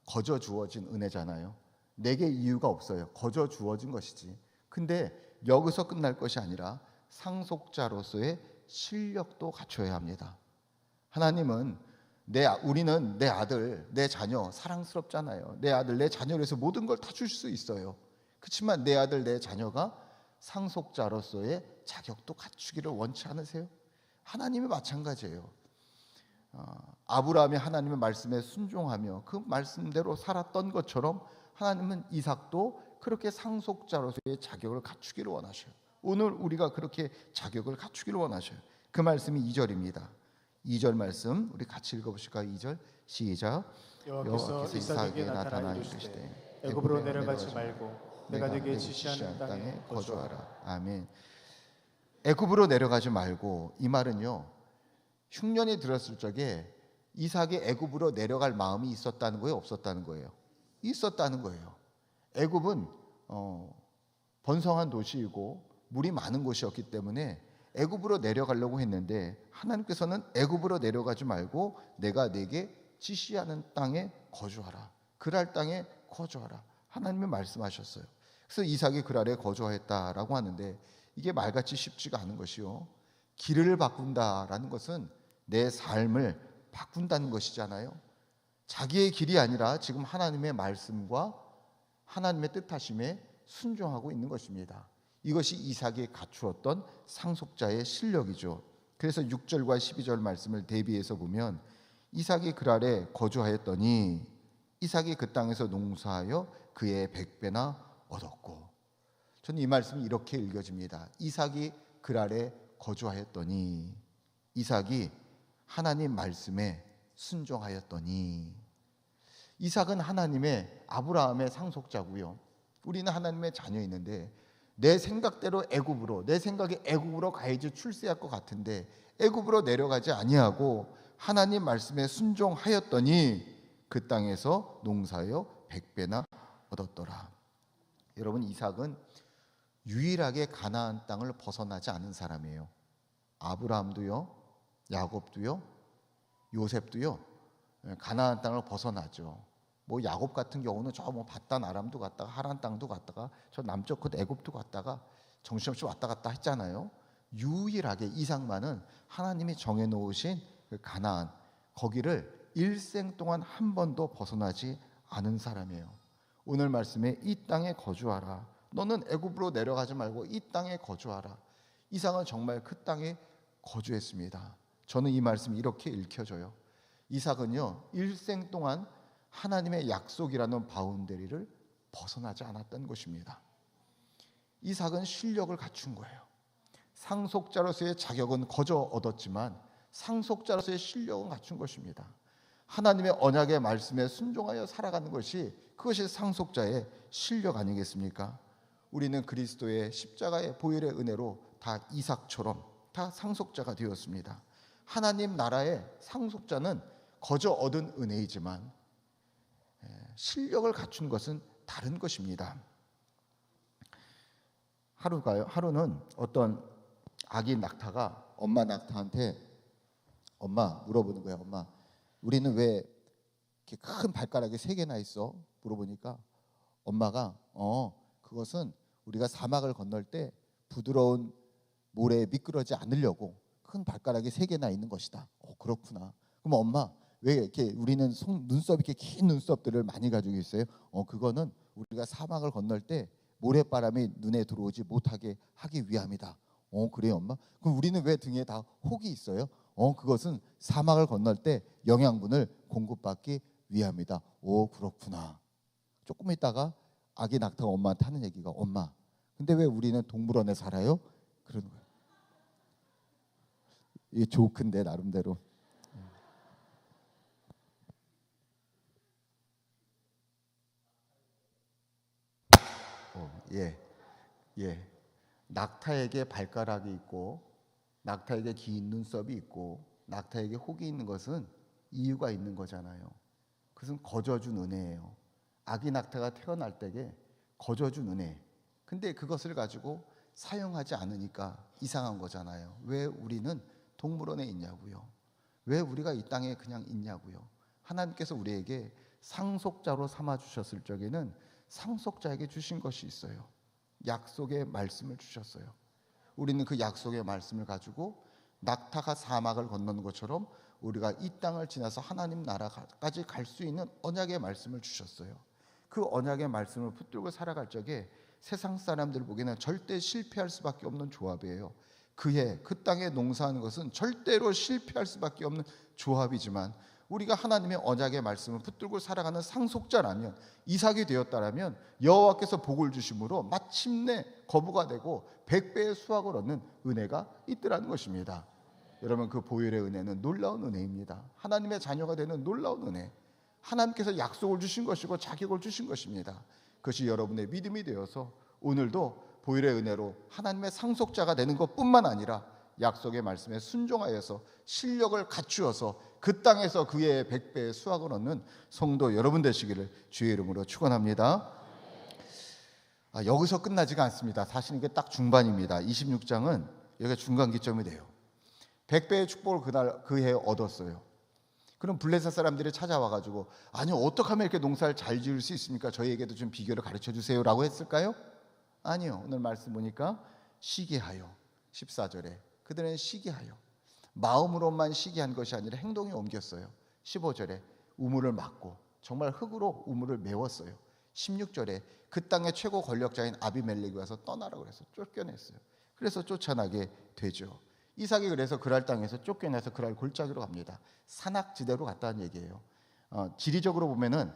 거저 주어진 은혜잖아요. 내게 이유가 없어요. 거저 주어진 것이지. 근데 여기서 끝날 것이 아니라 상속자로서의 실력도 갖춰야 합니다. 하나님은 우리는 내 아들, 내 자녀 사랑스럽잖아요. 내 아들, 내 자녀를 위해서 모든 걸 다 줄 수 있어요. 그렇지만 내 아들, 내 자녀가 상속자로서의 자격도 갖추기를 원치 않으세요? 하나님이 마찬가지예요. 아브라함이 하나님의 말씀에 순종하며 그 말씀대로 살았던 것처럼 하나님은 이삭도 그렇게 상속자로서의 자격을 갖추기를 원하셔요. 오늘 우리가 그렇게 자격을 갖추기를 원하셔요. 그 말씀이 2절입니다. 2절 말씀 우리 같이 읽어보실까요? 2절 시작. 여호와께서 이삭에게 나타나 이르시되 애굽으로 내려가지 말고 내가 네게 지시하는 땅에 거주하라. 아멘. 애굽으로 내려가지 말고, 이 말은요, 흉년이 들었을 적에 이삭이 애굽으로 내려갈 마음이 있었다는 거예요, 없었다는 거예요? 있었다는 거예요. 애굽은 번성한 도시이고 물이 많은 곳이었기 때문에 애굽으로 내려가려고 했는데 하나님께서는 애굽으로 내려가지 말고 내가 네게 지시하는 땅에 거주하라. 그랄 땅에 거주하라. 하나님이 말씀하셨어요. 그래서 이삭이 그랄에 거주하였다라고 하는데 이게 말같이 쉽지가 않은 것이요. 길을 바꾼다라는 것은 내 삶을 바꾼다는 것이잖아요. 자기의 길이 아니라 지금 하나님의 말씀과 하나님의 뜻하심에 순종하고 있는 것입니다. 이것이 이삭이 갖추었던 상속자의 실력이죠. 그래서 6절과 12절 말씀을 대비해서 보면 이삭이 그랄에 거주하였더니 이삭이 그 땅에서 농사하여 그의 100배나 얻었고, 저는 이 말씀이 이렇게 읽어집니다. 이삭이 그랄에 거주하였더니, 이삭이 하나님 말씀에 순종하였더니. 이삭은 하나님의, 아브라함의 상속자고요. 우리는 하나님의 자녀였는데 내 생각대로 애굽으로, 내 생각에 애굽으로 가야지 출세할 것 같은데 애굽으로 내려가지 아니하고 하나님 말씀에 순종하였더니 그 땅에서 농사하여 100배나 얻었더라. 여러분, 이삭은 유일하게 가나안 땅을 벗어나지 않은 사람이에요. 아브라함도요, 야곱도요, 요셉도요, 가나안 땅을 벗어나죠. 뭐 야곱 같은 경우는 저 뭐 바단 아람도 갔다가 하란 땅도 갔다가 저 남쪽 끝 애굽도 갔다가 정신없이 왔다 갔다 했잖아요. 유일하게 이삭만은 하나님이 정해놓으신 그 가나안, 거기를 일생 동안 한 번도 벗어나지 않은 사람이에요. 오늘 말씀에 이 땅에 거주하라. 너는 애굽으로 내려가지 말고 이 땅에 거주하라. 이삭은 정말 그 땅에 거주했습니다. 저는 이 말씀이 이렇게 읽혀져요. 이삭은요, 일생 동안 하나님의 약속이라는 바운더리를 벗어나지 않았던 것입니다. 이삭은 실력을 갖춘 거예요. 상속자로서의 자격은 거저 얻었지만 상속자로서의 실력은 갖춘 것입니다. 하나님의 언약의 말씀에 순종하여 살아가는 것이, 그것이 상속자의 실력 아니겠습니까? 우리는 그리스도의 십자가의 보혈의 은혜로 다 이삭처럼 다 상속자가 되었습니다. 하나님 나라의 상속자는 거저 얻은 은혜이지만 실력을 갖춘 것은 다른 것입니다. 하루는 어떤 아기 낙타가 엄마 낙타한테 물어보는 거야. 엄마, 우리는 왜 이렇게 큰 발가락이 3개나 있어? 물어보니까 엄마가 그것은 우리가 사막을 건널 때 부드러운 모래에 미끄러지 않으려고 큰 발가락이 3개나 있는 것이다. 그렇구나. 그럼 엄마, 왜 이렇게 우리는 눈썹, 이렇게 긴 눈썹들을 많이 가지고 있어요? 그거는 우리가 사막을 건널 때 모래바람이 눈에 들어오지 못하게 하기 위함이다. 그래요 엄마? 그럼 우리는 왜 등에 다 혹이 있어요? 그것은 사막을 건널 때 영양분을 공급받기 위함이다. 그렇구나. 조금 있다가 아기 낙타가 엄마한테 하는 얘기가, 엄마, 근데 왜 우리는 동물원에 살아요? 그러는 거예요. 이게 조크인데 나름대로. 예. 낙타에게 발가락이 있고 낙타에게 긴 눈썹이 있고 낙타에게 혹이 있는 것은 이유가 있는 거잖아요. 그것은 거저준 은혜예요. 아기 낙타가 태어날 때에 거저준 은혜. 근데 그것을 가지고 사용하지 않으니까 이상한 거잖아요. 왜 우리는 동물원에 있냐고요. 왜 우리가 이 땅에 그냥 있냐고요. 하나님께서 우리에게 상속자로 삼아 주셨을 적에는 상속자에게 주신 것이 있어요. 약속의 말씀을 주셨어요. 우리는 그 약속의 말씀을 가지고 낙타가 사막을 건너는 것처럼 우리가 이 땅을 지나서 하나님 나라까지 갈 수 있는 언약의 말씀을 주셨어요. 그 언약의 말씀을 붙들고 살아갈 적에 세상 사람들 보기에는 절대 실패할 수밖에 없는 조합이에요. 그 땅에 농사하는 것은 절대로 실패할 수밖에 없는 조합이지만 우리가 하나님의 언약의 말씀을 붙들고 살아가는 상속자라면, 이삭이 되었다라면 여호와께서 복을 주심으로 마침내 거부가 되고 100배의 수확을 얻는 은혜가 있더라는 것입니다. 여러분, 그 보혈의 은혜는 놀라운 은혜입니다. 하나님의 자녀가 되는 놀라운 은혜. 하나님께서 약속을 주신 것이고 자격을 주신 것입니다. 그것이 여러분의 믿음이 되어서 오늘도 보혈의 은혜로 하나님의 상속자가 되는 것뿐만 아니라 약속의 말씀에 순종하여서 실력을 갖추어서 그 땅에서 그의 100배의 수확을 얻는 성도 여러분 되시기를 주의 이름으로 축원합니다. 여기서 끝나지가 않습니다. 사실 이게 딱 중반입니다. 26장은 여기가 중간 기점이 돼요. 100배의 축복을 그 해에 얻었어요. 그럼 블레셋 사람들이 찾아와가지고, 아니 어떻게 하면 이렇게 농사를 잘 지을 수 있습니까? 저희에게도 좀 비결을 가르쳐 주세요 라고 했을까요? 아니요. 오늘 말씀 보니까 시기하여, 14절에 그들은 시기하여, 마음으로만 시기한 것이 아니라 행동에 옮겼어요. 15절에 우물을 막고 정말 흙으로 우물을 메웠어요. 16절에 그 땅의 최고 권력자인 아비멜렉이 와서 떠나라고 해서 쫓겨냈어요. 그래서 쫓아나게 되죠. 이삭이 그래서 그랄 땅에서 쫓겨내서 그랄 골짜기로 갑니다. 산악지대로 갔다는 얘기예요. 지리적으로 보면은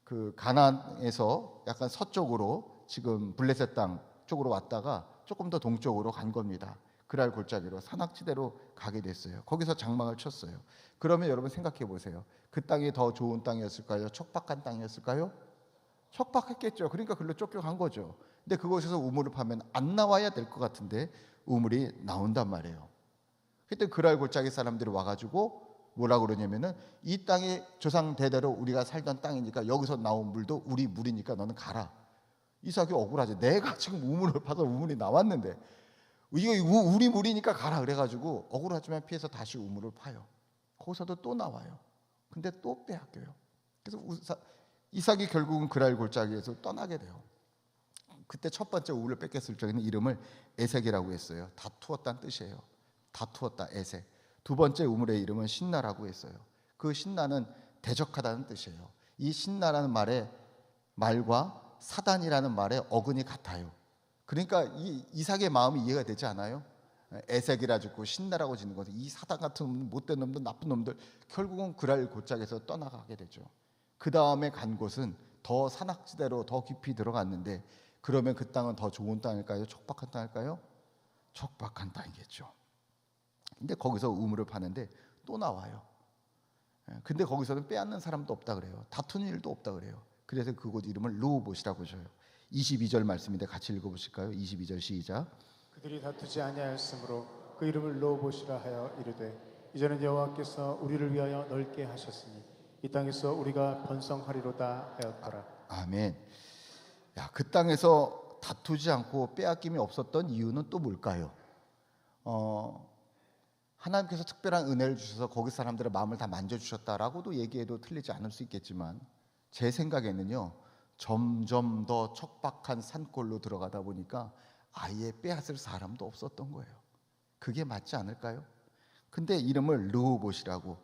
그 가나안에서 약간 서쪽으로 지금 블레셋 땅 쪽으로 왔다가 조금 더 동쪽으로 간 겁니다. 그랄 골짜기로 산악지대로 가게 됐어요. 거기서 장막을 쳤어요. 그러면 여러분 생각해 보세요. 그 땅이 더 좋은 땅이었을까요? 척박한 땅이었을까요? 척박했겠죠. 그러니까 글로 쫓겨간 거죠. 근데 그곳에서 우물을 파면 안 나와야 될 것 같은데 우물이 나온단 말이에요. 그때 그랄 골짜기 사람들이 와가지고 뭐라 그러냐면은, 이 땅이 조상 대대로 우리가 살던 땅이니까 여기서 나온 물도 우리 물이니까 너는 가라. 이삭이 억울하지. 내가 지금 우물을 파서 우물이 나왔는데 이거 우리 물이니까 가라. 그래가지고 억울하지만 피해서 다시 우물을 파요. 거기서도 또 나와요. 근데 또 빼앗겨요. 그래서 이삭이 결국은 그랄 골짜기에서 떠나게 돼요. 그때 첫 번째 우물을 뺏겼을 적에는 이름을 에색이라고 했어요. 다투었다는 뜻이에요. 다투었다, 에색. 두 번째 우물의 이름은 신나라고 했어요. 그 신나는 대적하다는 뜻이에요. 이 신나라는 말과 사단이라는 말의 어근이 같아요. 그러니까 이 이삭의 마음이 이해가 되지 않아요? 에색이라 짓고 신나라고 짓는 것은 이 사단 같은 못된 놈들, 나쁜 놈들, 결국은 그랄 골짜기에서 떠나가게 되죠. 그 다음에 간 곳은 더 산악지대로 더 깊이 들어갔는데, 그러면 그 땅은 더 좋은 땅일까요? 촉박한 땅일까요? 촉박한 땅이겠죠. 근데 거기서 우물을 파는데 또 나와요. 근데 거기서는 빼앗는 사람도 없다 그래요. 다투는 일도 없다 그래요. 그래서 그곳 이름을 르호봇이라고 줘요. 22절 말씀인데 같이 읽어보실까요? 22절 시작. 그들이 다투지 아니하였으므로 그 이름을 르호봇이라 하여 이르되 이제는 여호와께서 우리를 위하여 넓게 하셨으니 이 땅에서 우리가 번성하리로다 하였더라. 아멘. 야, 그 땅에서 다투지 않고 빼앗김이 없었던 이유는 또 뭘까요? 하나님께서 특별한 은혜를 주셔서 거기 사람들의 마음을 다 만져주셨다라고도 얘기해도 틀리지 않을 수 있겠지만, 제 생각에는요, 점점 더 척박한 산골로 들어가다 보니까 아예 빼앗을 사람도 없었던 거예요. 그게 맞지 않을까요? 근데 이름을 르호봇이라고,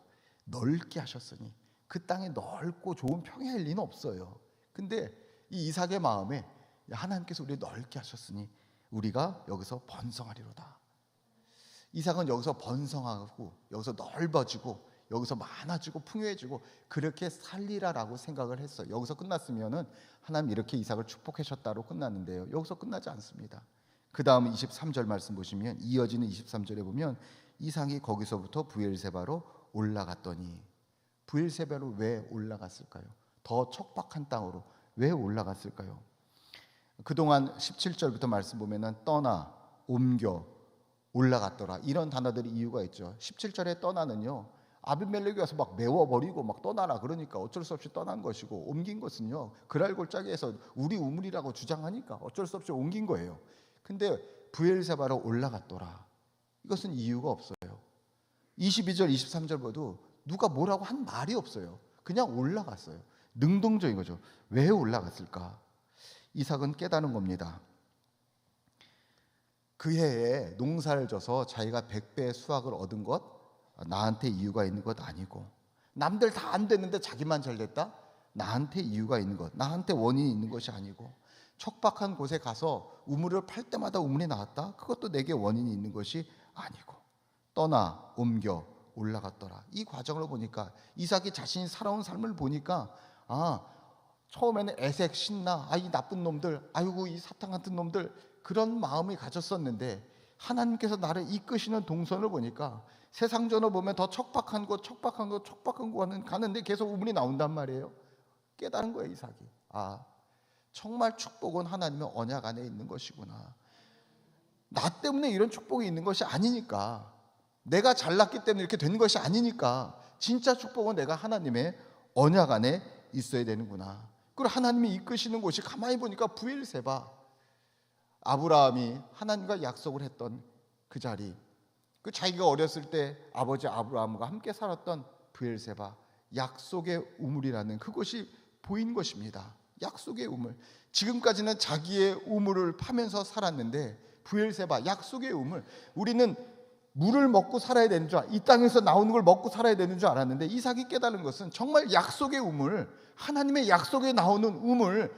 넓게 하셨으니, 그 땅이 넓고 좋은 평야일 리는 없어요. 근데 이 이삭의 마음에 하나님께서 우리 넓게 하셨으니 우리가 여기서 번성하리로다. 이삭은 여기서 번성하고 여기서 넓어지고 여기서 많아지고 풍요해지고 그렇게 살리라라고 생각을 했어요. 여기서 끝났으면은 하나님 이렇게 이삭을 축복하셨다로 끝났는데요, 여기서 끝나지 않습니다. 그 다음 23절 말씀 보시면, 이어지는 23절에 보면 이삭이 거기서부터 부엘세바로 올라갔더니, 부엘세바로 왜 올라갔을까요? 더 척박한 땅으로 왜 올라갔을까요? 그동안 17절부터 말씀 보면은 떠나, 옮겨, 올라갔더라, 이런 단어들이 이유가 있죠. 17절에 떠나는요, 아비멜렉이 와서 막 메워버리고 막 떠나라 그러니까 어쩔 수 없이 떠난 것이고, 옮긴 것은요, 그랄골짜기에서 우리 우물이라고 주장하니까 어쩔 수 없이 옮긴 거예요. 근데 부엘세바로 올라갔더라, 이것은 이유가 없어요. 22절 23절 봐도 누가 뭐라고 한 말이 없어요. 그냥 올라갔어요. 능동적인 거죠. 왜 올라갔을까? 이삭은 깨달은 겁니다. 그 해에 농사를 져서 자기가 100배의 수확을 얻은 것, 나한테 이유가 있는 것 아니고, 남들 다 안 됐는데 자기만 잘 됐다? 나한테 이유가 있는 것, 나한테 원인이 있는 것이 아니고, 척박한 곳에 가서 우물을 팔 때마다 우물이 나왔다? 그것도 내게 원인이 있는 것이 아니고, 떠나, 옮겨, 올라갔더라. 이 과정을 보니까, 이삭이 자신이 살아온 삶을 보니까, 처음에는 애색, 신나, 이 나쁜 놈들, 아이고 이 사탄 같은 놈들, 그런 마음이 가졌었는데 하나님께서 나를 이끄시는 동선을 보니까 세상전을 보면 더 척박한 곳 가는데 계속 우물이 나온단 말이에요. 깨달은 거예요, 이삭이. 정말 축복은 하나님의 언약 안에 있는 것이구나. 나 때문에 이런 축복이 있는 것이 아니니까, 내가 잘났기 때문에 이렇게 된 것이 아니니까, 진짜 축복은 내가 하나님의 언약 안에 있어야 되는구나. 그리고 하나님이 이끄시는 곳이, 가만히 보니까 부엘세바, 아브라함이 하나님과 약속을 했던 그 자리, 그 자기가 어렸을 때 아버지 아브라함과 함께 살았던 부엘세바, 약속의 우물이라는 그것이 보인 것입니다. 약속의 우물. 지금까지는 자기의 우물을 파면서 살았는데, 부엘세바, 약속의 우물. 우리는 물을 먹고 살아야 되는 줄, 이 땅에서 나오는 걸 먹고 살아야 되는 줄 알았는데, 이삭이 깨달은 것은 정말 약속의 우물, 하나님의 약속에 나오는 우물,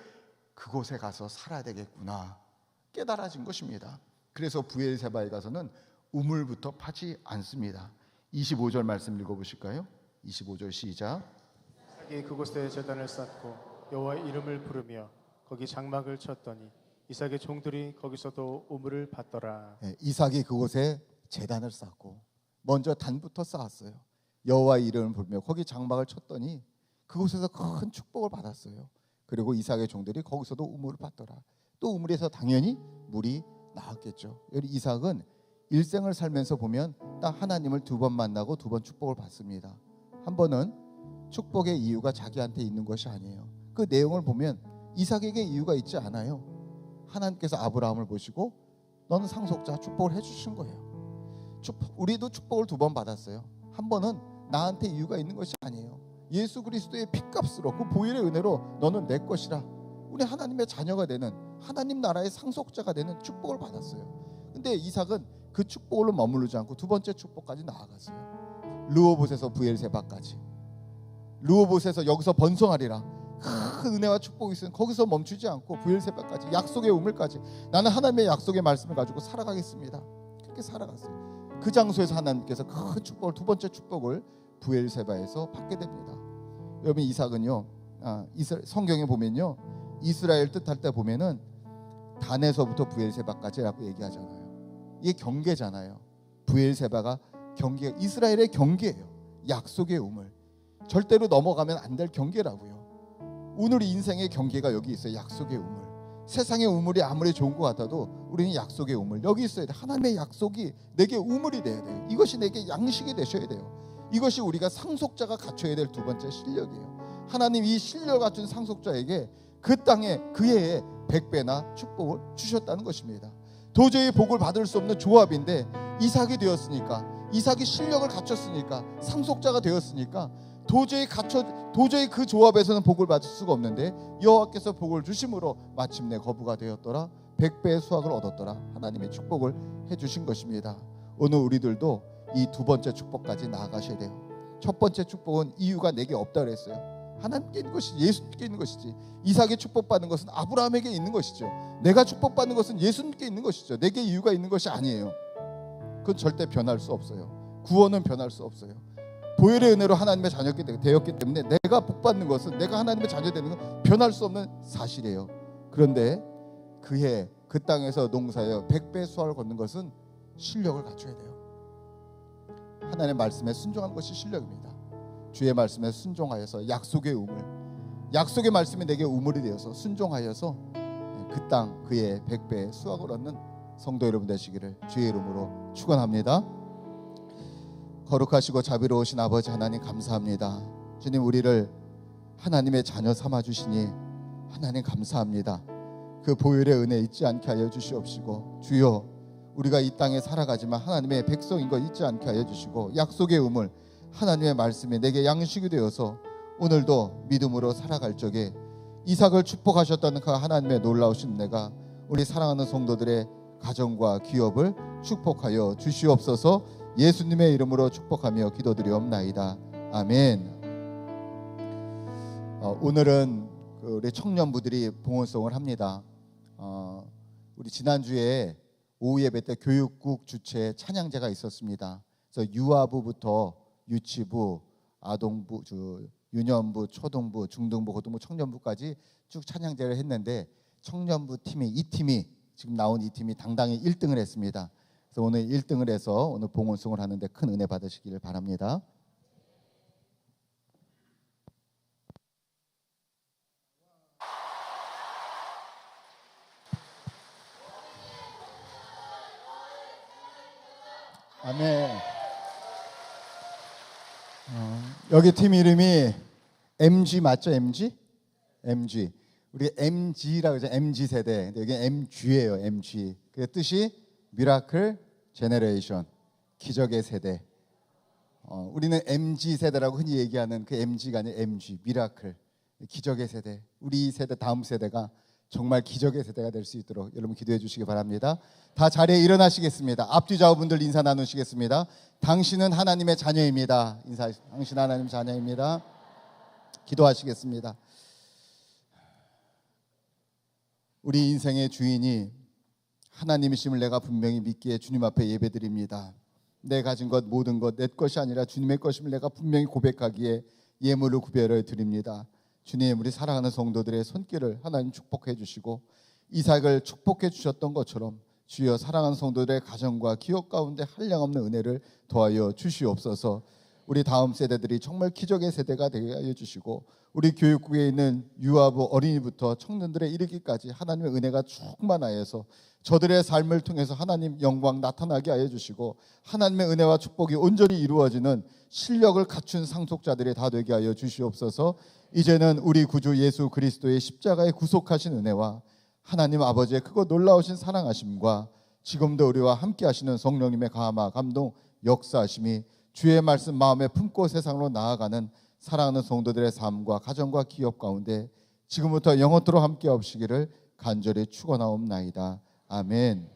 그곳에 가서 살아야 되겠구나 깨달아진 것입니다. 그래서 부엘세바에 가서는 우물부터 파지 않습니다. 25절 말씀 읽어보실까요? 25절 시작. 이삭이 그곳에 제단을 쌓고 여호와의 이름을 부르며 거기 장막을 쳤더니 이삭의 종들이 거기서도 우물을 받더라. 이삭이 그곳에 제단을 쌓고 먼저 단부터 쌓았어요. 여호와의 이름을 부르며 거기 장막을 쳤더니 그곳에서 큰 축복을 받았어요. 그리고 이삭의 종들이 거기서도 우물을 받더라. 또 우물에서 당연히 물이 나왔겠죠. 이삭은 일생을 살면서 보면 딱 하나님을 2번 만나고 2번 축복을 받습니다. 한 번은 축복의 이유가 자기한테 있는 것이 아니에요. 그 내용을 보면 이삭에게 이유가 있지 않아요. 하나님께서 아브라함을 보시고 너는 상속자, 축복을 해주신 거예요. 우리도 축복을 2번 받았어요. 한 번은 나한테 이유가 있는 것이 아니에요. 예수 그리스도의 핏값으로, 그 보혈의 은혜로 너는 내 것이라, 우리 하나님의 자녀가 되는, 하나님 나라의 상속자가 되는 축복을 받았어요. 근데 이삭은 그 축복으로 머무르지 않고 2번째 축복까지 나아갔어요. 르호봇에서 부엘세바까지, 르호봇에서 여기서 번성하리라, 큰 은혜와 축복이 있으면 거기서 멈추지 않고 부엘세바까지, 약속의 우물까지, 나는 하나님의 약속의 말씀을 가지고 살아가겠습니다. 그렇게 살아갔어요. 그 장소에서 하나님께서 큰 축복을, 2번째 축복을 부엘세바에서 받게 됩니다. 여러분, 이삭은요 성경에 보면요, 이스라엘 뜻할 때 보면은 단에서부터 부엘세바까지라고 얘기하잖아요. 이게 경계잖아요. 부엘세바가 경계, 이스라엘의 경계예요. 약속의 우물, 절대로 넘어가면 안 될 경계라고요. 오늘 인생의 경계가 여기 있어요. 약속의 우물. 세상의 우물이 아무리 좋은 것 같아도 우리는 약속의 우물, 여기 있어야 돼. 하나님의 약속이 내게 우물이 돼야 돼요. 이것이 내게 양식이 되셔야 돼요. 이것이 우리가 상속자가 갖춰야 될 두 번째 실력이에요. 하나님 이 실력 갖춘 상속자에게 그 땅에 그 해에 100배나 축복을 주셨다는 것입니다. 도저히 복을 받을 수 없는 조합인데 이삭이 되었으니까, 이삭이 실력을 갖췄으니까, 상속자가 되었으니까 도저히 그 조합에서는 복을 받을 수가 없는데 여호와께서 복을 주심으로 마침내 거부가 되었더라. 100배의 수확을 얻었더라. 하나님의 축복을 해주신 것입니다. 오늘 우리들도 이 두 번째 축복까지 나아가셔야 돼요. 첫 번째 축복은 이유가 내게 없다 그랬어요. 하나님께 있는 것이지, 예수님께 있는 것이지. 이삭이 축복받는 것은 아브라함에게 있는 것이죠. 내가 축복받는 것은 예수님께 있는 것이죠. 내게 이유가 있는 것이 아니에요. 그건 절대 변할 수 없어요. 구원은 변할 수 없어요. 보혈의 은혜로 하나님의 자녀가 되었기 때문에 내가 복받는 것은, 내가 하나님의 자녀 되는 건 변할 수 없는 사실이에요. 그런데 그해 그 땅에서 농사여 100배 수확을 거는 것은 실력을 갖춰야 돼요. 하나님의 말씀에 순종하는 것이 실력입니다. 주의 말씀에 순종하여서 약속의 우물, 약속의 말씀이 내게 우물이 되어서 순종하여서 그 땅 그의 100배의 수확을 얻는 성도 여러분 되시기를 주의 이름으로 축원합니다. 거룩하시고 자비로우신 아버지 하나님 감사합니다. 주님, 우리를 하나님의 자녀 삼아 주시니 하나님 감사합니다. 그 보혈의 은혜 잊지 않게 하여 주시옵시고, 주여 우리가 이 땅에 살아가지만 하나님의 백성인 것 잊지 않게 하여 주시고, 약속의 우물 하나님의 말씀이 내게 양식이 되어서 오늘도 믿음으로 살아갈 적에 이삭을 축복하셨다는 그 하나님의 놀라우신 은혜가 우리 사랑하는 성도들의 가정과 기업을 축복하여 주시옵소서. 예수님의 이름으로 축복하며 기도드리옵나이다. 아멘. 오늘은 우리 청년부들이 봉헌송을 합니다. 우리 지난주에 오후 예배 때 교육국 주최 찬양제가 있었습니다. 그래서 유아부부터 유치부, 아동부, 유년부, 초등부, 중등부, 고등부, 청년부까지 쭉 찬양제를 했는데 청년부 팀이, 이 팀이 지금 나온 이 팀이 당당히 1등을 했습니다. 그래서 오늘 1등을 해서 오늘 봉헌송을 하는데 큰 은혜 받으시기를 바랍니다. 아멘. 여기 팀 이름이 MG 맞죠? MG? MG. 우리 MG라고 하죠. MG 세대. 근데 여기 MG예요. MG. 그 뜻이 미라클 제너레이션, 기적의 세대. 우리는 MG 세대라고 흔히 얘기하는 그 MG가 아니라 MG, 미라클, 기적의 세대. 우리 세대, 다음 세대가 정말 기적의 세대가 될 수 있도록 여러분 기도해 주시기 바랍니다. 다 자리에 일어나시겠습니다. 앞뒤 좌우분들 인사 나누시겠습니다. 당신은 하나님의 자녀입니다. 당신 하나님 자녀입니다. 기도하시겠습니다. 우리 인생의 주인이 하나님이심을 내가 분명히 믿기에 주님 앞에 예배드립니다. 내 가진 것 모든 것 내 것이 아니라 주님의 것임을 내가 분명히 고백하기에 예물을 구별해 드립니다. 주님, 우리 사랑하는 성도들의 손길을 하나님 축복해 주시고 이삭을 축복해 주셨던 것처럼 주여 사랑하는 성도들의 가정과 기업 가운데 한량없는 은혜를 더하여 주시옵소서. 우리 다음 세대들이 정말 기적의 세대가 되게 하여 주시고 우리 교육국에 있는 유아부 어린이부터 청년들에 이르기까지 하나님의 은혜가 충만하여서 저들의 삶을 통해서 하나님 영광 나타나게 하여 주시고 하나님의 은혜와 축복이 온전히 이루어지는 실력을 갖춘 상속자들이 다 되게 하여 주시옵소서. 이제는 우리 구주 예수 그리스도의 십자가에 구속하신 은혜와 하나님 아버지의 크고 놀라우신 사랑하심과 지금도 우리와 함께 하시는 성령님의 감화 감동 역사하심이 주의 말씀 마음에 품고 세상으로 나아가는 사랑하는 성도들의 삶과 가정과 기업 가운데 지금부터 영원토록 함께 하시기를 간절히 축원하옵나이다. 아멘.